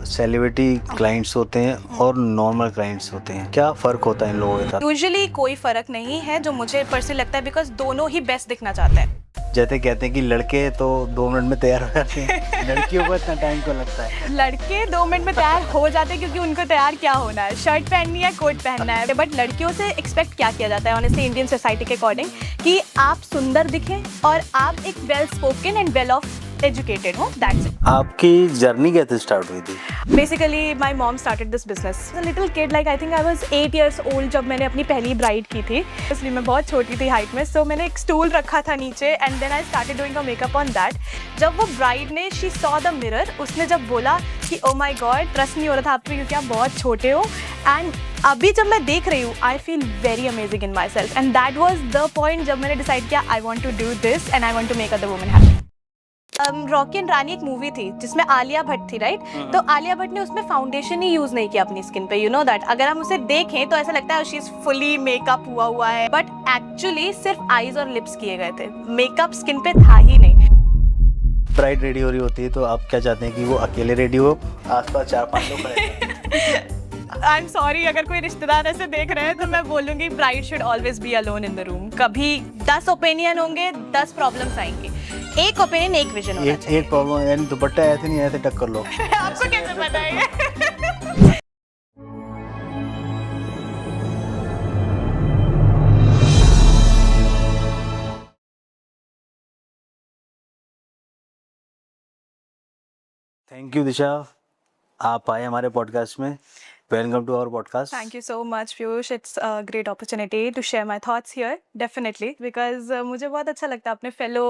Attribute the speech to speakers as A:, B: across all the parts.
A: Celebrity clients होते हैं और नॉर्मल क्लाइंट्स होते हैं, क्या फ़र्क होता है इन लोगों के साथ?
B: यूजुअली कोई फर्क नहीं है जो मुझे पर्सनली लगता है, बिकॉज दोनों ही बेस्ट दिखना चाहते हैं।
A: जैसे कहते हैं कि लड़के तो 2 मिनट में तैयार हो जाते हैं, लड़कियों को इतना टाइम क्यों लगता है?
B: लड़के 2 मिनट में तैयार हो जाते हैं क्योंकि उनको तैयार क्या होना है, शर्ट पहननी है, कोट पहनना है। बट लड़कियों से एक्सपेक्ट क्या किया जाता है ऑनेस्टली इंडियन सोसाइटी के अकॉर्डिंग, कि आप सुंदर दिखें और आप एक well spoken and well of educated हो, दैट्स इट।
A: आपकी जर्नी कैसे स्टार्ट हुई थी?
B: Basically, my mom started this business. As a little kid, like I think I was 8 years old जब मैंने अपनी पहली ब्राइड की थी। इसलिए मैं बहुत छोटी थी हाइट में, सो मैंने एक स्टूल रखा था नीचे and then I started doing a makeup on that. जब वो ब्राइड ने शी सॉ द मिरर, उसने जब बोला कि ओ माई गॉड, ट्रस्ट नहीं हो रहा था आप पे क्योंकि आप बहुत छोटे हो, एंड अभी जब मैं देख रही हूँ I feel very amazing in my self, and that was the point जब मैंने डिसाइड किया I want to do this and I want to make other woman happy. Rocky and Rani एक मूवी थी जिसमें आलिया भट्ट थी, राइट? तो आलिया भट्ट ने उसमें फाउंडेशन ही यूज नहीं किया अपनी स्किन पे, यू नो दैट। अगर हम उसे देखें तो ऐसा लगता है शी इज फुली मेकअप हुआ है, बट एक्चुअली सिर्फ आईज और लिप्स किए गए थे, मेकअप स्किन पे था ही नहीं।
A: ब्राइड रेडी हो रही होती है तो आप क्या चाहते हैं कि वो अकेले रेडी हो, आसपास 4-5 लोग खड़े हैं?
B: आई एम सॉरी, अगर कोई रिश्तेदार ऐसे देख रहे हैं तो मैं बोलूंगी bride should always be alone in the room. कभी 10 ओपिनियन होंगे, 10 प्रॉब्लम्स आएंगे, एक ओपिनियन एक विजन होना चाहिए।
A: एक प्रॉब्लम यानी दुपट्टा ऐसे नहीं ऐसे टक्कर लो।
B: आपको कैसे पता है ये?
A: थैंक यू दिशा, आप आए हमारे पॉडकास्ट में। Welcome to our podcast.
B: Thank you so much, Piyush. It's a great opportunity to share my thoughts here, definitely, because मुझे बहुत अच्छा लगता है अपने fellow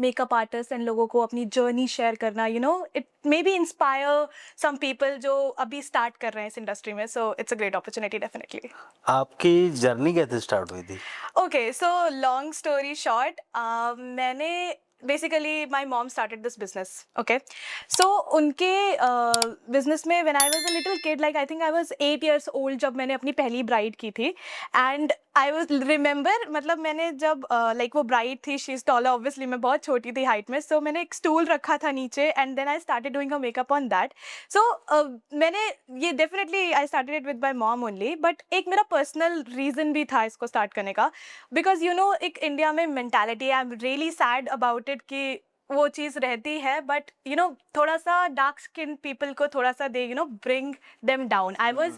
B: makeup artists and लोगों को अपनी journey share करना, you know, it maybe inspire some people जो अभी start कर रहे हैं इस industry में, so it's a great opportunity, definitely.
A: आपकी जर्नी कैसे स्टार्ट हुई थी?
B: Okay, so long story short, मैंने basically my mom started this business, okay? So उनके business में when I was a little kid, like I think I was 8 years old जब मैंने अपनी पहली bride की थी, and I was remember, मतलब मैंने जब like वो bride थी, she is taller obviously, मैं बहुत छोटी थी height में, so मैंने एक stool रखा था नीचे and then I started doing her makeup on that. So मैंने ये definitely I started it with my mom only, but एक मेरा personal reason भी था इसको start करने का, बिकॉज यू नो एक इंडिया में mentality, I am really sad about it कि वो चीज़ रहती है, बट यू नो थोड़ा सा डार्क स्किन पीपल को थोड़ा सा दे you know bring them down. I was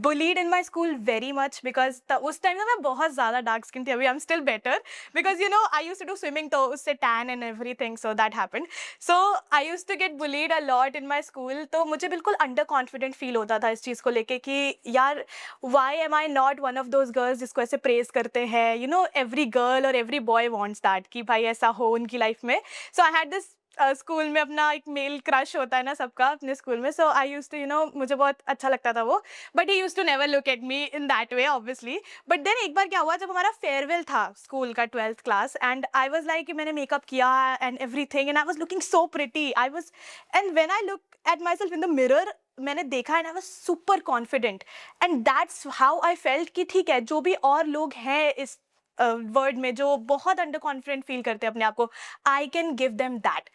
B: bullied in my school very much because उस टाइम ना मैं बहुत ज़्यादा डार्क स्किन थी, अभी I am still better because you know I use to do swimming, तो उससे tan and every thing, so that happened. So I use to get bullied a lot in my school, तो मुझे बिल्कुल under confident feel होता था इस चीज़ को लेके कि यार why am I not one of those girls जिसको ऐसे प्रेज करते हैं, यू नो एवरी गर्ल और एवरी बॉय वांट्स दैट कि भाई ऐसा हो उनकी लाइफ में। So I had this school में अपना एक मेल क्रश होता है ना सबका अपने स्कूल में, so I use to you know मुझे बहुत अच्छा लगता था वो, but he used to never look at me in that way obviously. But then एक बार क्या हुआ, जब हमारा फेयरवेल था स्कूल का 12th class, and I was like मैंने मेकअप किया and every thing and I was looking so pretty, I was, and when I look at my self in the mirror, मैंने देखा and I was super confident, and that's how I felt कि ठीक है, जो भी और लोग हैं इस वर्ड में जो बहुत अंडर कॉन्फिडेंट फील करते हैं अपने आप को, I can give them that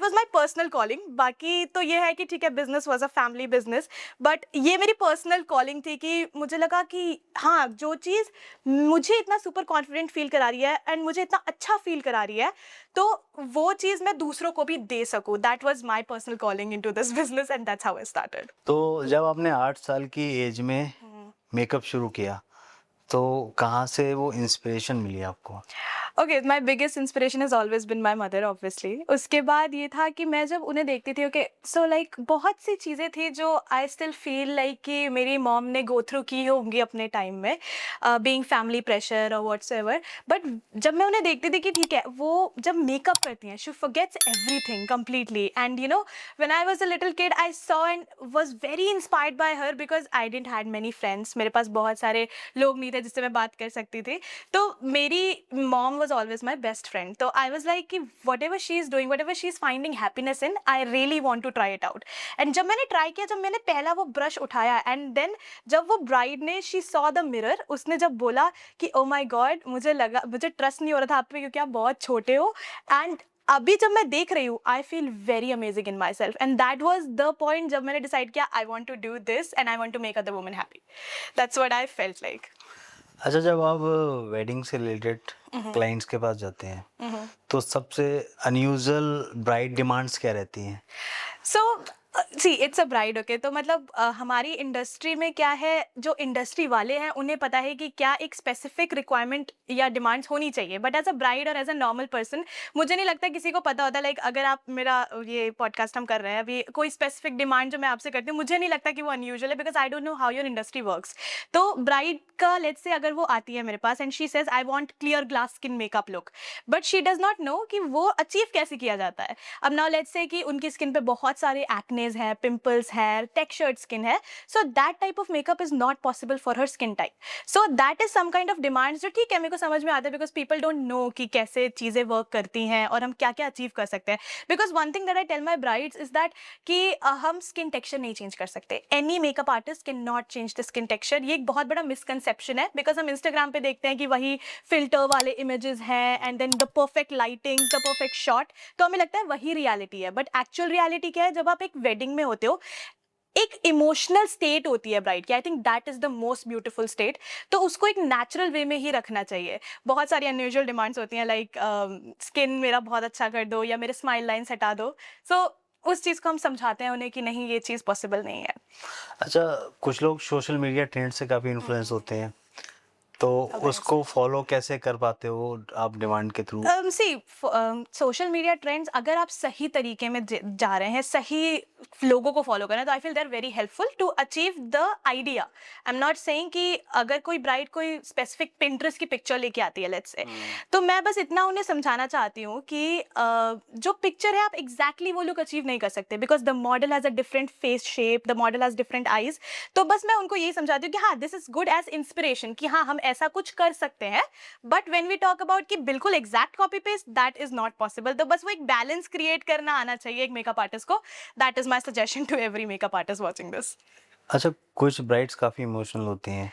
B: was my personal calling. बाकी तो ये है कि ठीक है, business was a family business, but ये मेरी पर्सनल कॉलिंग थी कि मुझे लगा कि हाँ, जो चीज़ मुझे इतना सुपर कॉन्फिडेंट फील करा रही है एंड मुझे इतना अच्छा फील करा रही है, तो वो चीज़ मैं दूसरों को भी दे सकूँ, that was my personal calling into this business and that's how I started.
A: तो जब आपने 8 साल की एज में मेकअप शुरू किया तो कहाँ से वो इंस्पिरेशन मिली आपको?
B: Okay, my biggest inspiration has always been my mother obviously. उसके बाद ये था कि मैं जब उन्हें देखती थी, ओके सो लाइक बहुत सी चीज़ें थी जो आई स्टिल फील लाइक कि मेरी मॉम ने गो थ्रू की होंगी अपने टाइम में, बीइंग फैमिली प्रेशर और व्हाट्सएवर। बट जब मैं उन्हें देखती थी कि ठीक है, वो जब मेकअप करती हैं she forgets everything completely, and you know when I was a little kid I saw and was very inspired by her because I didn't had many friends, मेरे पास बहुत सारे लोग नहीं थे जिससे मैं बात कर सकती थी, तो मेरी mom was always my best friend. तो I was like कि whatever she is doing, whatever she is finding happiness in, I really want to try it out. And जब मैंने ट्राई किया, जब मैंने पहला वो ब्रश उठाया एंड देन जब वो ब्राइड ने शी सॉ द मिरर, उसने जब बोला कि ओ माई गॉड, मुझे ट्रस्ट नहीं हो रहा था आप पे क्योंकि आप बहुत छोटे हो, एंड अभी जब मैं देख रही हूँ I feel very amazing in my self, and that was the point जब मैंने डिसाइड किया I want to do this and I want to make other woman happy. That's what I felt like.
A: अच्छा, जब आप wedding से related clients के पास जाते हैं तो सबसे अनयूजुअल ब्राइड डिमांड्स क्या रहती हैं?
B: So see it's a bride, okay. तो मतलब हमारी इंडस्ट्री में क्या है, जो इंडस्ट्री वाले हैं उन्हें पता है कि क्या एक स्पेसिफिक रिक्वायरमेंट या डिमांड्स होनी चाहिए, बट एज अ ब्राइड और एज अ नॉर्मल पर्सन मुझे नहीं लगता किसी को पता होता. लाइक अगर आप मेरा ये पॉडकास्ट हम कर रहे हैं अभी, कोई स्पेसिफिक डिमांड जो मैं आपसे करती हूँ मुझे नहीं लगता कि वो अनयूजुअल है, because I don't know how your industry works. तो ब्राइड का लेट्स से अगर वो आती है मेरे पास and she says I want clear glass skin makeup look, but she does not know कि वो अचीव कैसे किया जाता है. अब नाउ लेट्स से कि उनकी स्किन पे बहुत सारे एक्नेज है, पिंपल्स है, टेक्सचर्ड स्किन है, so that type of makeup is not possible for her skin type. So that is some kind of demands जो ठीक है मेरे को समझ में आता है, बिकॉज पीपल डोंट नो कि कैसे चीज़ें वर्क करती हैं और हम क्या क्या अचीव कर सकते हैं. Because one thing that I tell my brides is that कि हम स्किन टेक्सचर नहीं चेंज कर सकते. Any makeup artist can not change the skin texture. ये एक बहुत बड़ा मिसकंसेप्शन है, बिकॉज हम इंस्टाग्राम पे देखते हैं कि वही फिल्टर वाले इमेजेस हैं and then the perfect lightings, the perfect shot, तो हमें लगता है वही रियलिटी है. बट एक्चुअल रियलिटी क्या है, जब आप एक वेडिंग में होते हो एक इमोशनल स्टेट होती है ब्राइड की. I think that is the most beautiful state. तो उसको एक नेचुरल वे में ही रखना चाहिए. बहुत सारी अनयूजुअल डिमांड्स होती हैं, लाइक स्किन मेरा बहुत अच्छा कर दो या मेरे स्माइल लाइन्स हटा दो. सो उस चीज़ को हम समझाते हैं उन्हें कि नहीं, ये चीज़ पॉसिबल नहीं है.
A: अच्छा, कुछ लोग सोशल मीडिया ट्रेंड से काफ़ी इन्फ्लुएंस होते हैं, तो उसको फॉलो कैसे कर पाते हो आप डिमांड के थ्रू?
B: सी सोशल मीडिया ट्रेंड्स अगर आप सही तरीके में जा रहे हैं, सही लोगों को फॉलो कर रहे हैं, तो I feel they are very helpful to achieve the idea. I am not saying कि अगर कोई ब्राइड कोई स्पेसिफिक पिंटरेस्ट की पिक्चर लेके आती है लेट्स से, तो मैं बस इतना उन्हें समझाना चाहती हूँ कि जो पिक्चर है आप एग्जैक्टली वो लुक अचीव नहीं कर सकते, because the model has a different face shape, the model has different eyes. तो बस मैं उनको यही समझाती हूँ कि हाँ, this is good as inspiration कि हाँ हम ऐसा कुछ कर सकते हैं, but when we talk about कि बिल्कुल exact copy paste, that is not possible. तो बस वो एक बैलेंस क्रिएट करना आना चाहिए एक मेकअप आर्टिस्ट को. That is my suggestion to every makeup artist watching this.
A: अच्छा, कुछ ब्राइड्स काफ़ी इमोशनल होती हैं,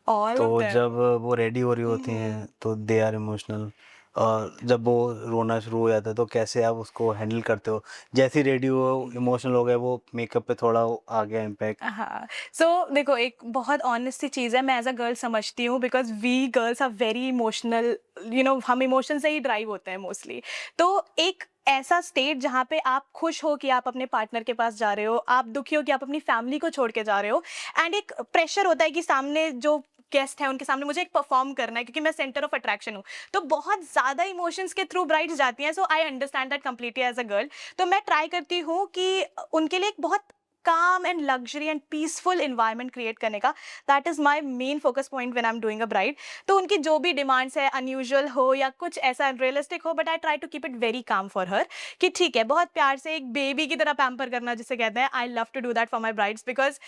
B: ऑल ऑफ
A: तो
B: देम.
A: जब वो रेडी हो रही होती हैं तो दे आर इमोशनल, और जब वो रोना शुरू हो जाता है तो कैसे आप उसको हैंडल करते हो? जैसे ही रेडी हो इमोशनल हो गए, वो मेकअप पे थोड़ा आ गया इम्पैक्ट?
B: हाँ, सो देखो एक बहुत ऑनेस्ट सी चीज़ है, मैं एज अ गर्ल समझती हूँ, because we girls are very emotional. You know हम इमोशन से ही ड्राइव होते हैं मोस्टली. तो एक ऐसा स्टेट जहाँ पे आप खुश हो कि आप अपने पार्टनर के पास जा रहे हो, आप दुखी हो कि आप अपनी फैमिली को छोड़ के जा रहे हो, एंड एक प्रेशर होता है कि सामने जो गेस्ट है उनके सामने मुझे एक परफॉर्म करना है क्योंकि मैं सेंटर ऑफ अट्रैक्शन हूँ. तो बहुत ज़्यादा इमोशंस के थ्रू ब्राइड्स जाती हैं. So I understand that completely as a girl. तो मैं ट्राई करती हूँ कि उनके लिए एक बहुत calm and luxury and peaceful environment create करने का. that is my main focus point when I'm doing a bride. तो उनकी जो भी डिमांड्स है unusual हो या कुछ ऐसा unrealistic हो, but I try to keep it very calm for her कि ठीक है, बहुत प्यार से एक बेबी की तरह पैम्पर करना जिसे कहते हैं. I love to do that for my brides because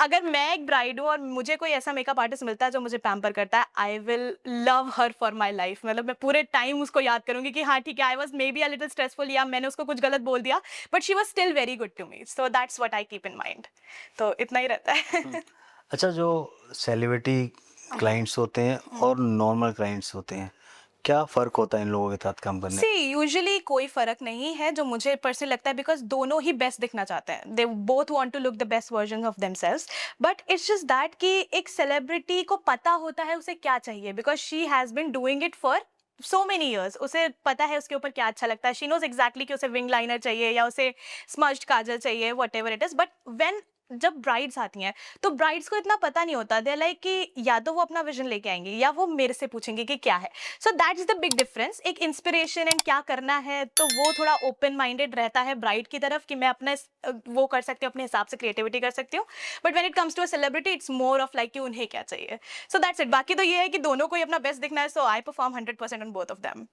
B: अगर मैं एक ब्राइड हूँ और मुझे कोई ऐसा मेकअप आर्टिस्ट मिलता है जो मुझे पैम्पर करता है, I will love her for my life. मतलब मैं पूरे टाइम उसको याद करूंगी कि हाँ ठीक है, I was maybe a little stressful या मैंने उसको कुछ गलत बोल दिया, but she was still very good to me. So that's what I keep in mind. तो इतना ही रहता है.
A: अच्छा, जो सेलिब्रिटी क्लाइंट्स होते हैं और नॉर्मल क्लाइंट्स होते हैं, क्या फ़र्क होता है इन लोगों के साथ काम करने?
B: सी यूजुअली कोई फर्क नहीं है जो मुझे पर्सनली लगता है, बिकॉज दोनों ही बेस्ट दिखना चाहते हैं. They both want to look the best version of themselves. But it's just that कि एक सेलिब्रिटी को पता होता है उसे क्या चाहिए, because she has been doing it for so many years. उसे पता है उसके ऊपर क्या अच्छा लगता है. शी नोज एग्जैक्टली कि उसे विंग लाइनर चाहिए या उसे स्मज्ड काजल चाहिए, what ever it is. But when जब ब्राइड्स आती हैं तो ब्राइड्स को इतना पता नहीं होता. दे लाइक कि या तो वो अपना विजन लेके आएंगी या वो मेरे से पूछेंगे कि क्या है. So that is the big difference. एक इंस्पिरेशन एंड क्या करना है, तो वो थोड़ा ओपन माइंडेड रहता है ब्राइड की तरफ कि मैं अपना वो कर सकती हूँ, अपने हिसाब से क्रिएटिविटी कर सकती हूँ. But when it comes to a celebrity it's more of like कि उन्हें क्या चाहिए. So that's it. बाकी तो ये है कि दोनों को ही अपना बेस्ट दिखना है. So I perform 100% on both of them.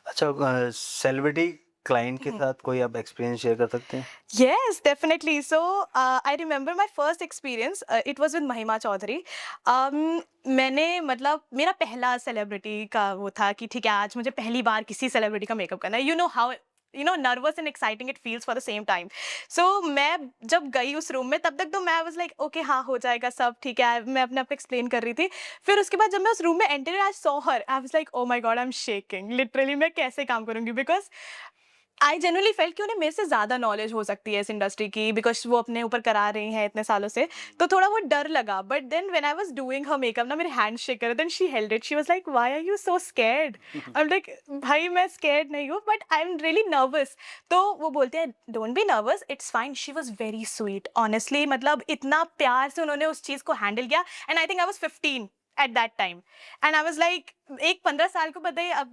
A: अच्छा, सेलिब्रिटी क्लाइंट के साथ कोई आप एक्सपीरियंस शेयर कर सकते हैं?
B: Yes, definitely. So, I remember my first experience. It was with महिमा चौधरी. मैंने मतलब मेरा पहला सेलिब्रिटी का वो था कि ठीक है आज मुझे पहली बार किसी सेलिब्रिटी का मेकअप करना है. You know how nervous and exciting it feels for the same time. सो मैं जब गई उस रूम में तब तक तो मैं वाज लाइक ओके हाँ हो जाएगा सब ठीक है. मैं अपने आप को एक्सप्लेन कर रही थी. फिर उसके बाद जब मैं उस रूम में enter I saw her, I was like oh my God, I am shaking literally. मैं कैसे काम करूंगी, बिकॉज आई जेन्युइनली फेल्ट कि उन्हें मेरे से ज़्यादा नॉलेज हो सकती है इस इंडस्ट्री की, बिकॉज़ वो अपने ऊपर करा रही हैं इतने सालों से, तो थोड़ा वो डर लगा। But then when I was doing her makeup ना, मेरे हैंड शेक कर रहे, then she held it, she was like, why are you so scared? I am like, भाई मैं स्कैर्ड नहीं हूँ, but I am really nervous. तो वो बोलते हैं, don't be nervous, it's fine. She was very sweet honestly, मतलब इतना प्यार से उन्होंने उस चीज़ को हैंडल किया। And I think I was 15 at that time, and I was like, एक 15 साल को बताइए अब,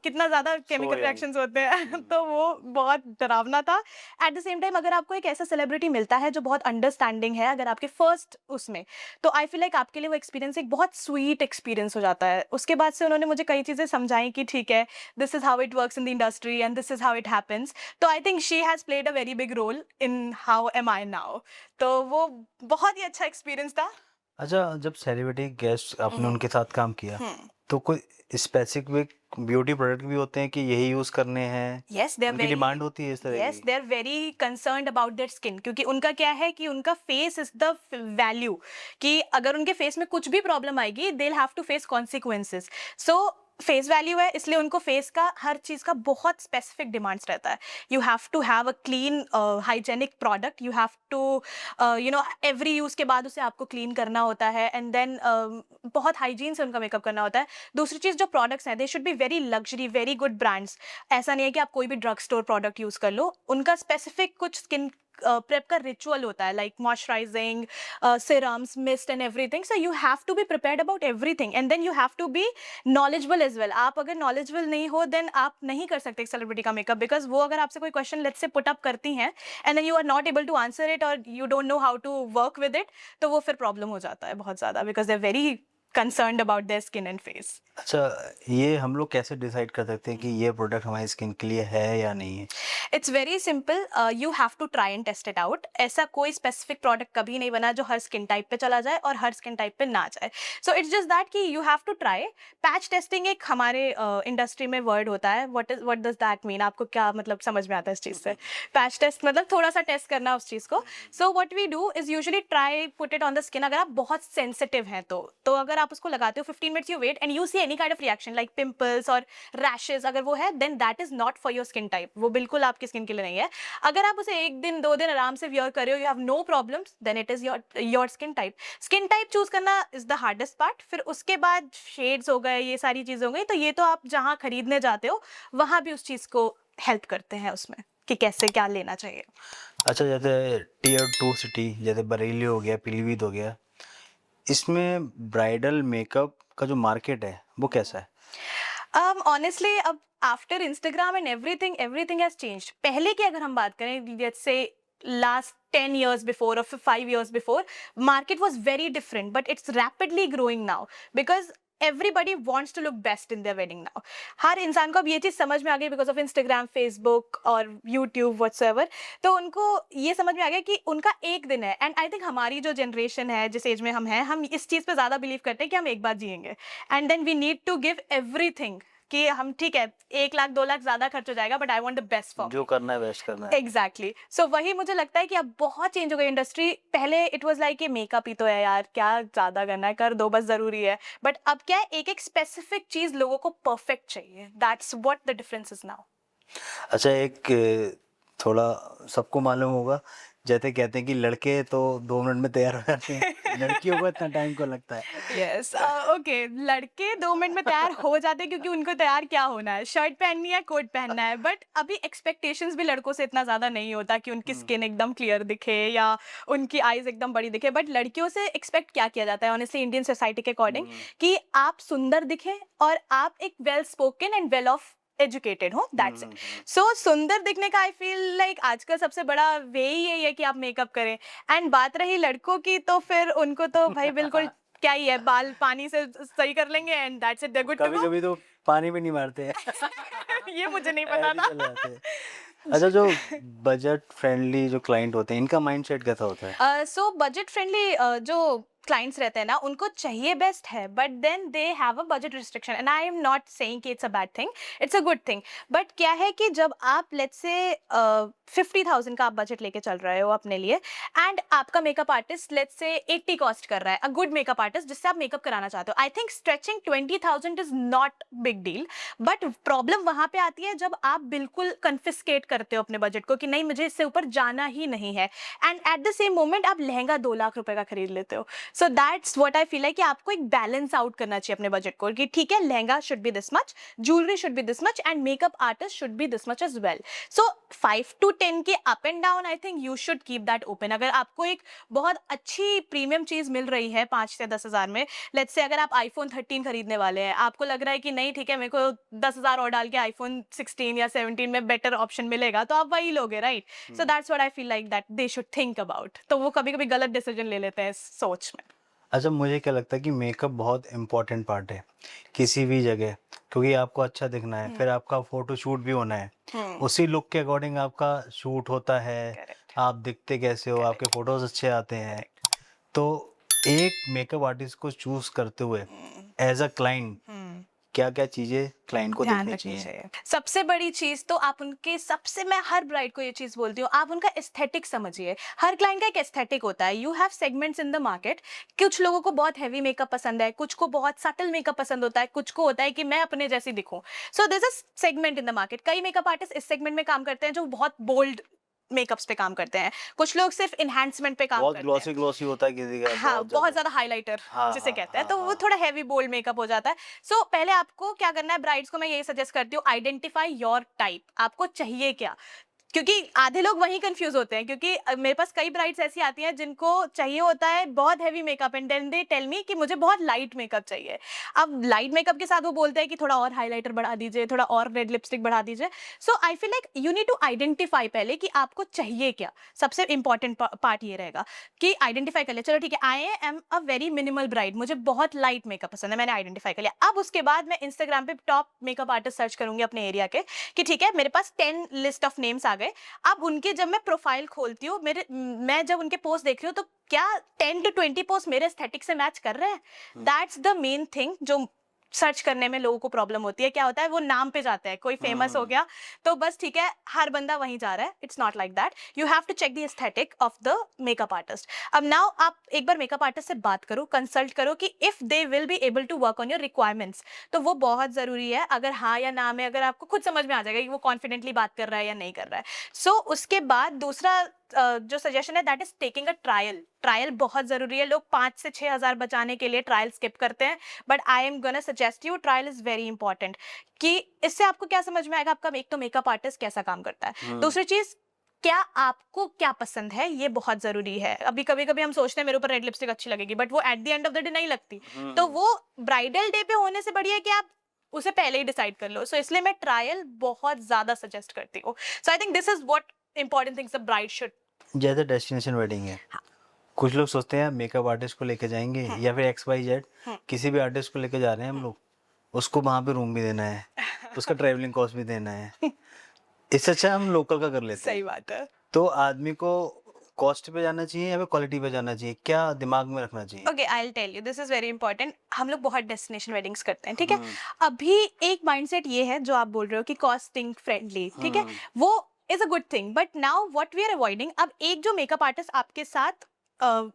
B: कितना ज़्यादा
A: सो
B: केमिकल
A: यंग।
B: रिएक्शंस होते हैं। तो वो बहुत डरावना था। एट द सेम टाइम अगर आपको एक ऐसा सेलिब्रिटी मिलता है जो बहुत अंडरस्टैंडिंग है, अगर आपके फर्स्ट उसमें, तो आई फील लाइक आपके लिए वो एक्सपीरियंस एक बहुत स्वीट एक्सपीरियंस हो जाता है। उसके बाद से उन्होंने मुझे कई चीज़ें समझाई कि ठीक है, this is how it works in the industry and this is how it happens. तो I think she has played a very big role in how am I now. तो वो बहुत ही अच्छा एक्सपीरियंस था।
A: अच्छा, जब सेलिब्रिटी गेस्ट आपने उनके साथ काम किया,
B: हम्म।
A: तो कोई स्पेसिफिक ब्यूटी प्रोडक्ट भी होते हैं कि यही यूज़ करने हैं?
B: यस, दे आर
A: उनकी
B: वेरी,
A: डिमांड होती है इस तरह
B: यस
A: की?
B: They are very concerned about their skin, क्योंकि उनका क्या है कि उनका फेस इज द वैल्यू, कि अगर उनके फेस में कुछ भी प्रॉब्लम आएगी, they will have to face consequences. So face value है, इसलिए उनको फेस का हर चीज का बहुत स्पेसिफिक डिमांड्स रहता है। You have to have a clean hygienic product, you have to every use के बाद उसे आपको क्लीन करना होता है, एंड देन बहुत हाइजीन से उनका मेकअप करना होता है। दूसरी चीज, जो प्रोडक्ट्स हैं, they should be very luxury, very good brands. ऐसा नहीं है कि आप कोई भी ड्रग स्टोर प्रोडक्ट यूज कर लो, उनका स्पेसिफिक कुछ स्किन प्रेप का रिचुअल होता है, like moisturising, serums, mist and everything. So you have to be prepared about everything, and then you have to be knowledgeable as well. आप अगर knowledgeable नहीं हो, then आप नहीं कर सकते सेलिब्रिटी का मेकअप, बिकॉज वो अगर आपसे कोई question let's say put up करती हैं and then you are not able to answer it, और you don't know how to work with it, तो वो फिर प्रॉब्लम हो जाता है बहुत ज़्यादा, because they are very concerned about their skin and face.
A: अच्छा, ये हम लोग कैसे डिसाइड कर सकते हैं कि ये प्रोडक्ट हमारी स्किन के लिए है या नहीं है?
B: It's very simple, you have to try and test it out. ऐसा कोई स्पेसिफिक प्रोडक्ट कभी नहीं बना जो हर स्किन टाइप पे चला जाए और हर स्किन टाइप पे ना जाए। सो इट्स जस्ट दैट कि you have to try. Patch testing एक हमारे इंडस्ट्री में वर्ड होता है, व्हाट डज दैट मीन? आपको क्या मतलब समझ में आता है इस चीज़ से? पैच टेस्ट मतलब थोड़ा सा टेस्ट करना उस चीज़ को। So what we do is usually try put it on the skin. अगर आप बहुत सेंसिटिव हैं तो अगर आप उसको लगाते हो 15 minutes, you wait and you see any kind of reaction like pimples और रैशेज, अगर वो है, then that is not for your skin type, वो बिल्कुल आपकी स्किन के लिए नहीं है। अगर आप उसे एक दिन 2 दिन आराम से वियर कर रहे हो, you have no problems, then it is your skin type. Skin type choose करना इज द हार्डेस्ट पार्ट। फिर उसके बाद शेड्स हो गए, ये सारी चीजें हो गई, तो ये तो आप जहाँ खरीदने जाते हो वहां भी उस चीज को हेल्प करते हैं उसमें कि कैसे क्या लेना चाहिए।
A: अच्छा, जैसे टियर 2 सिटी जैसे बरेली हो गया, पीलीभीत हो गया, इसमें ब्राइडल मेकअप का जो मार्केट है वो कैसा है?
B: Honestly, अब after Instagram and everything has changed. पहले की अगर हम बात करें, let's say last 10 years before or 5 years before, market was very different, but it's rapidly growing now because everybody wants to look best in their wedding now. हर इंसान को अब ये चीज़ समझ में आ गई बिकॉज ऑफ इंस्टाग्राम, फेसबुक और YouTube whatsoever. तो उनको ये समझ में आ गया कि उनका एक दिन है। एंड आई थिंक हमारी जो जनरेशन है, जिस एज में हम हैं, हम इस चीज़ पे ज़्यादा बिलीव करते हैं कि हम एक बार जिएंगे, and then we need to give everything, कि हम ठीक है 1 लाख 2 लाख ज़्यादा खर्च हो जाएगा, but I want the best for
A: जो करना है बेस्ट करना है।
B: एग्जैक्टली। सो वही मुझे लगता है कि अब बहुत चेंज हो गई इंडस्ट्री। पहले इट वाज लाइक ये मेकअप ही तो है यार, क्या ज्यादा करना है, कर दो बस, जरूरी है। बट अब क्या है, एक एक स्पेसिफिक चीज लोगों को परफेक्ट चाहिए। That's what the difference is now.
A: अच्छा, एक थोड़ा सबको मालूम होगा, जैसे कहते हैं कि लड़के तो 2 मिनट में तैयार हो जाते हैं, लड़कियों को इतना टाइम क्यों लगता है?
B: यस, ओके, लड़के 2 मिनट में तैयार हो जाते हैं क्योंकि उनको तैयार क्या होना है, शर्ट पहननी है, कोट पहनना है। बट अभी एक्सपेक्टेशंस भी लड़कों से इतना ज्यादा नहीं होता कि उनकी स्किन एकदम क्लियर दिखे या उनकी आईज एकदम बड़ी दिखे। बट लड़कियों से एक्सपेक्ट क्या किया जाता है ऑनेस्टली इंडियन सोसाइटी के अकॉर्डिंग, कि आप सुंदर दिखें और आप एक well spoken and well of educated हो, दैट्स इट। सो सुंदर दिखने का आई फील लाइक आजकल सबसे बड़ा वे ही यही है कि आप मेकअप करें। एंड बात रही लड़कों की, तो फिर उनको तो भाई बिल्कुल क्या ही है, बाल पानी से सही कर लेंगे and that's it, they good to
A: कभी
B: गो।
A: कभी तो पानी भी नहीं मारते हैं।
B: ये मुझे नहीं पता
A: ऐसे
B: था।
A: चले जाते हैं। अच्छा, जो बजट फ्रेंडली जो क्लाइंट होते हैं, इनका माइंडसेट कैसा होता है?
B: सो बजट फ्रेंडली जो क्लाइंट्स रहते हैं ना, उनको चाहिए बेस्ट है, but then they have a budget restriction, and I am not saying कि it's a bad thing, it's a good thing. But क्या है कि जब आप लेट्स से 50,000 का आप बजट लेके चल रहे हो अपने लिए, एंड आपका makeup artist let's say 80 cost कर रहा है, अ गुड मेकअप आर्टिस्ट जिससे आप मेकअप कराना चाहते हो, I think stretching 20,000 is not big deal. But problem वहां पे आती है जब आप बिल्कुल कन्फिस्केट करते हो अपने बजट को कि नहीं, मुझे इससे ऊपर जाना ही नहीं है, and at the same moment आप लहंगा 2 लाख रुपए का खरीद लेते हो। So that's what I feel है कि आपको एक बैलेंस आउट करना चाहिए अपने बजट को, कि ठीक है, lehenga should be this much, jewellery should be this much, and makeup artist should be this much as well. So 5 to 10 के up and down, I think you should keep that open. अगर आपको एक बहुत अच्छी प्रीमियम चीज मिल रही है 5 से 10,000 में, लेट्स से अगर आप iPhone 13 खरीदने वाले हैं, आपको लग रहा है कि नहीं ठीक है, मेरे को 10,000 और डाल के iPhone 16 या 17 में बेटर ऑप्शन मिलेगा, तो आप वही लोगे, right? So that's what I feel like that they should think about. तो वो कभी कभी गलत डिसीजन ले लेते हैं इस सोच में।
A: अच्छा, मुझे क्या लगता है कि मेकअप बहुत इम्पोर्टेंट पार्ट है किसी भी जगह, क्योंकि आपको अच्छा दिखना है, फिर आपका फोटो शूट भी होना है, उसी लुक के अकॉर्डिंग आपका शूट होता है,
B: करेक्ट,
A: आप दिखते कैसे हो, आपके
B: करेक्ट,
A: फोटोज अच्छे आते हैं।
B: करेक्ट।
A: तो एक मेकअप आर्टिस्ट को चूज करते हुए एज अ क्लाइंट क्या क्या चीजें क्लाइंट को
B: ध्यान
A: देखनी
B: रखनी
A: चाहिए?
B: चाहिए। सबसे बड़ी चीज तो आप उनके सबसे, मैं हर ब्राइड को ये चीज बोलती हूँ, आप उनका एस्थेटिक समझिए। हर क्लाइंट का एक एस्थेटिक होता है, you have segments in the market. कुछ लोगों को बहुत हैवी मेकअप पसंद है, कुछ को बहुत सटल मेकअप पसंद होता है, कुछ को होता है कि मैं अपने जैसी दिखूं। So this is segment in the market. कई मेकअप आर्टिस्ट इस सेगमेंट में काम करते हैं जो बहुत बोल्ड मेकअप्स पे काम करते हैं, कुछ लोग सिर्फ इन्हांसमेंट पे काम
A: बहुत
B: करते हैं।
A: ग्लॉसी ग्लॉसी होता है किसी का,
B: हाँ,
A: बहुत
B: बहुत
A: ज्यादा।
B: ज़्यादा हाइलाइटर
A: हाँ
B: जिसे
A: हाँ
B: कहते हैं,
A: हाँ
B: तो वो
A: हाँ।
B: थोड़ा हेवी बोल्ड मेकअप हो जाता है। सो पहले आपको क्या करना है, ब्राइड्स को मैं यही सजेस्ट करती हूँ, आइडेंटिफाई योर टाइप, आपको चाहिए क्या। क्योंकि आधे लोग वहीं कंफ्यूज होते हैं, क्योंकि मेरे पास कई ब्राइड्स ऐसी आती हैं जिनको चाहिए होता है बहुत heavy makeup, and then they tell me कि मुझे बहुत लाइट मेकअप चाहिए। अब लाइट मेकअप के साथ वो बोलते हैं कि थोड़ा और हाइलाइटर बढ़ा दीजिए, थोड़ा और रेड लिपस्टिक बढ़ा दीजिए। So I feel like you need to identify पहले कि आपको चाहिए क्या। सबसे इंपॉर्टेंट पार्ट ये रहेगा कि आइडेंटिफाई कर लिया, चलो ठीक है, I am a very minimal bride, मुझे बहुत लाइट मेकअप पसंद है, मैंने आइडेंटिफाई कर लिया। अब उसके बाद मैं इंस्टाग्राम पे टॉप मेकअप आर्टिस्ट सर्च करूंगी अपने एरिया के, कि ठीक है, मेरे पास 10 लिस्ट ऑफ नेम्स आ गए। अब उनके जब मैं प्रोफाइल खोलती हूँ, मैं जब उनके पोस्ट देख रही हूँ, तो क्या 10 to 20 पोस्ट मेरे एस्थेटिक से मैच कर रहे हैं? दैट्स द मेन थिंग जो सर्च करने में लोगों को प्रॉब्लम होती है। क्या होता है, वो नाम पे जाता है, कोई फेमस हो गया तो बस ठीक है, हर बंदा वहीं जा रहा है। It's not like that, you have to check the aesthetic of the makeup artist. अब नाउ आप एक बार मेकअप आर्टिस्ट से बात करो, कंसल्ट करो कि if they will be able to work on your requirements, तो वो बहुत जरूरी है। अगर हाँ या ना में अगर आपको खुद समझ में आ जाएगा कि वो कॉन्फिडेंटली बात कर रहा है या नहीं कर रहा है। सो उसके बाद दूसरा जो सजेशन है, that is taking a trial. Trial बहुत जरूरी है। लोग 5 से 6,000 बचाने के लिए ट्रायल स्किप करते हैं, but I am gonna suggest you, trial is very important. कि इससे आपको क्या समझ में आएगा, आपका एक तो मेकअप आर्टिस्ट कैसा काम करता है, दूसरी चीज क्या आपको क्या पसंद है, ये बहुत जरूरी है। अभी कभी कभी हम सोचते हैं मेरे ऊपर रेड लिपस्टिक अच्छी लगेगी, बट वो at the end of the day नहीं लगती, तो वो ब्राइडल डे पे होने से बढ़िया है कि आप उसे पहले ही डिसाइड कर लो। सो इसलिए मैं ट्रायल बहुत ज्यादा सजेस्ट करती हूँ। So I think this is what important things a bride should.
A: जैसे डेस्टिनेशन वेडिंग है,
B: हाँ।
A: कुछ लोग सोचते हैं मेकअप आर्टिस्ट को लेके जाएंगे या फिर XYZ,
B: हम्म।
A: किसी भी आर्टिस्ट को लेके जा रहे हैं हम लोग, उसको वहाँ पे रूम भी देना है, उसका ट्रैवलिंग कॉस्ट भी देना है, इससे अच्छा हम लोकल का कर लेते
B: सही
A: हैं।
B: बात है।
A: तो आदमी को कॉस्ट पे जाना चाहिए या फिर क्वालिटी पे जाना चाहिए, क्या दिमाग में रखना चाहिए?
B: Okay, I will tell you, this is very important. हम लोग बहुत डेस्टिनेशन वेडिंग्स करते हैं, ठीक है। अभी एक माइंडसेट ये है जो आप बोल रहे हो कि कॉस्टिंग फ्रेंडली, ठीक है, वो is a good thing, but now what we are avoiding, अब एक जो मेकअप आर्टिस्ट आपके साथ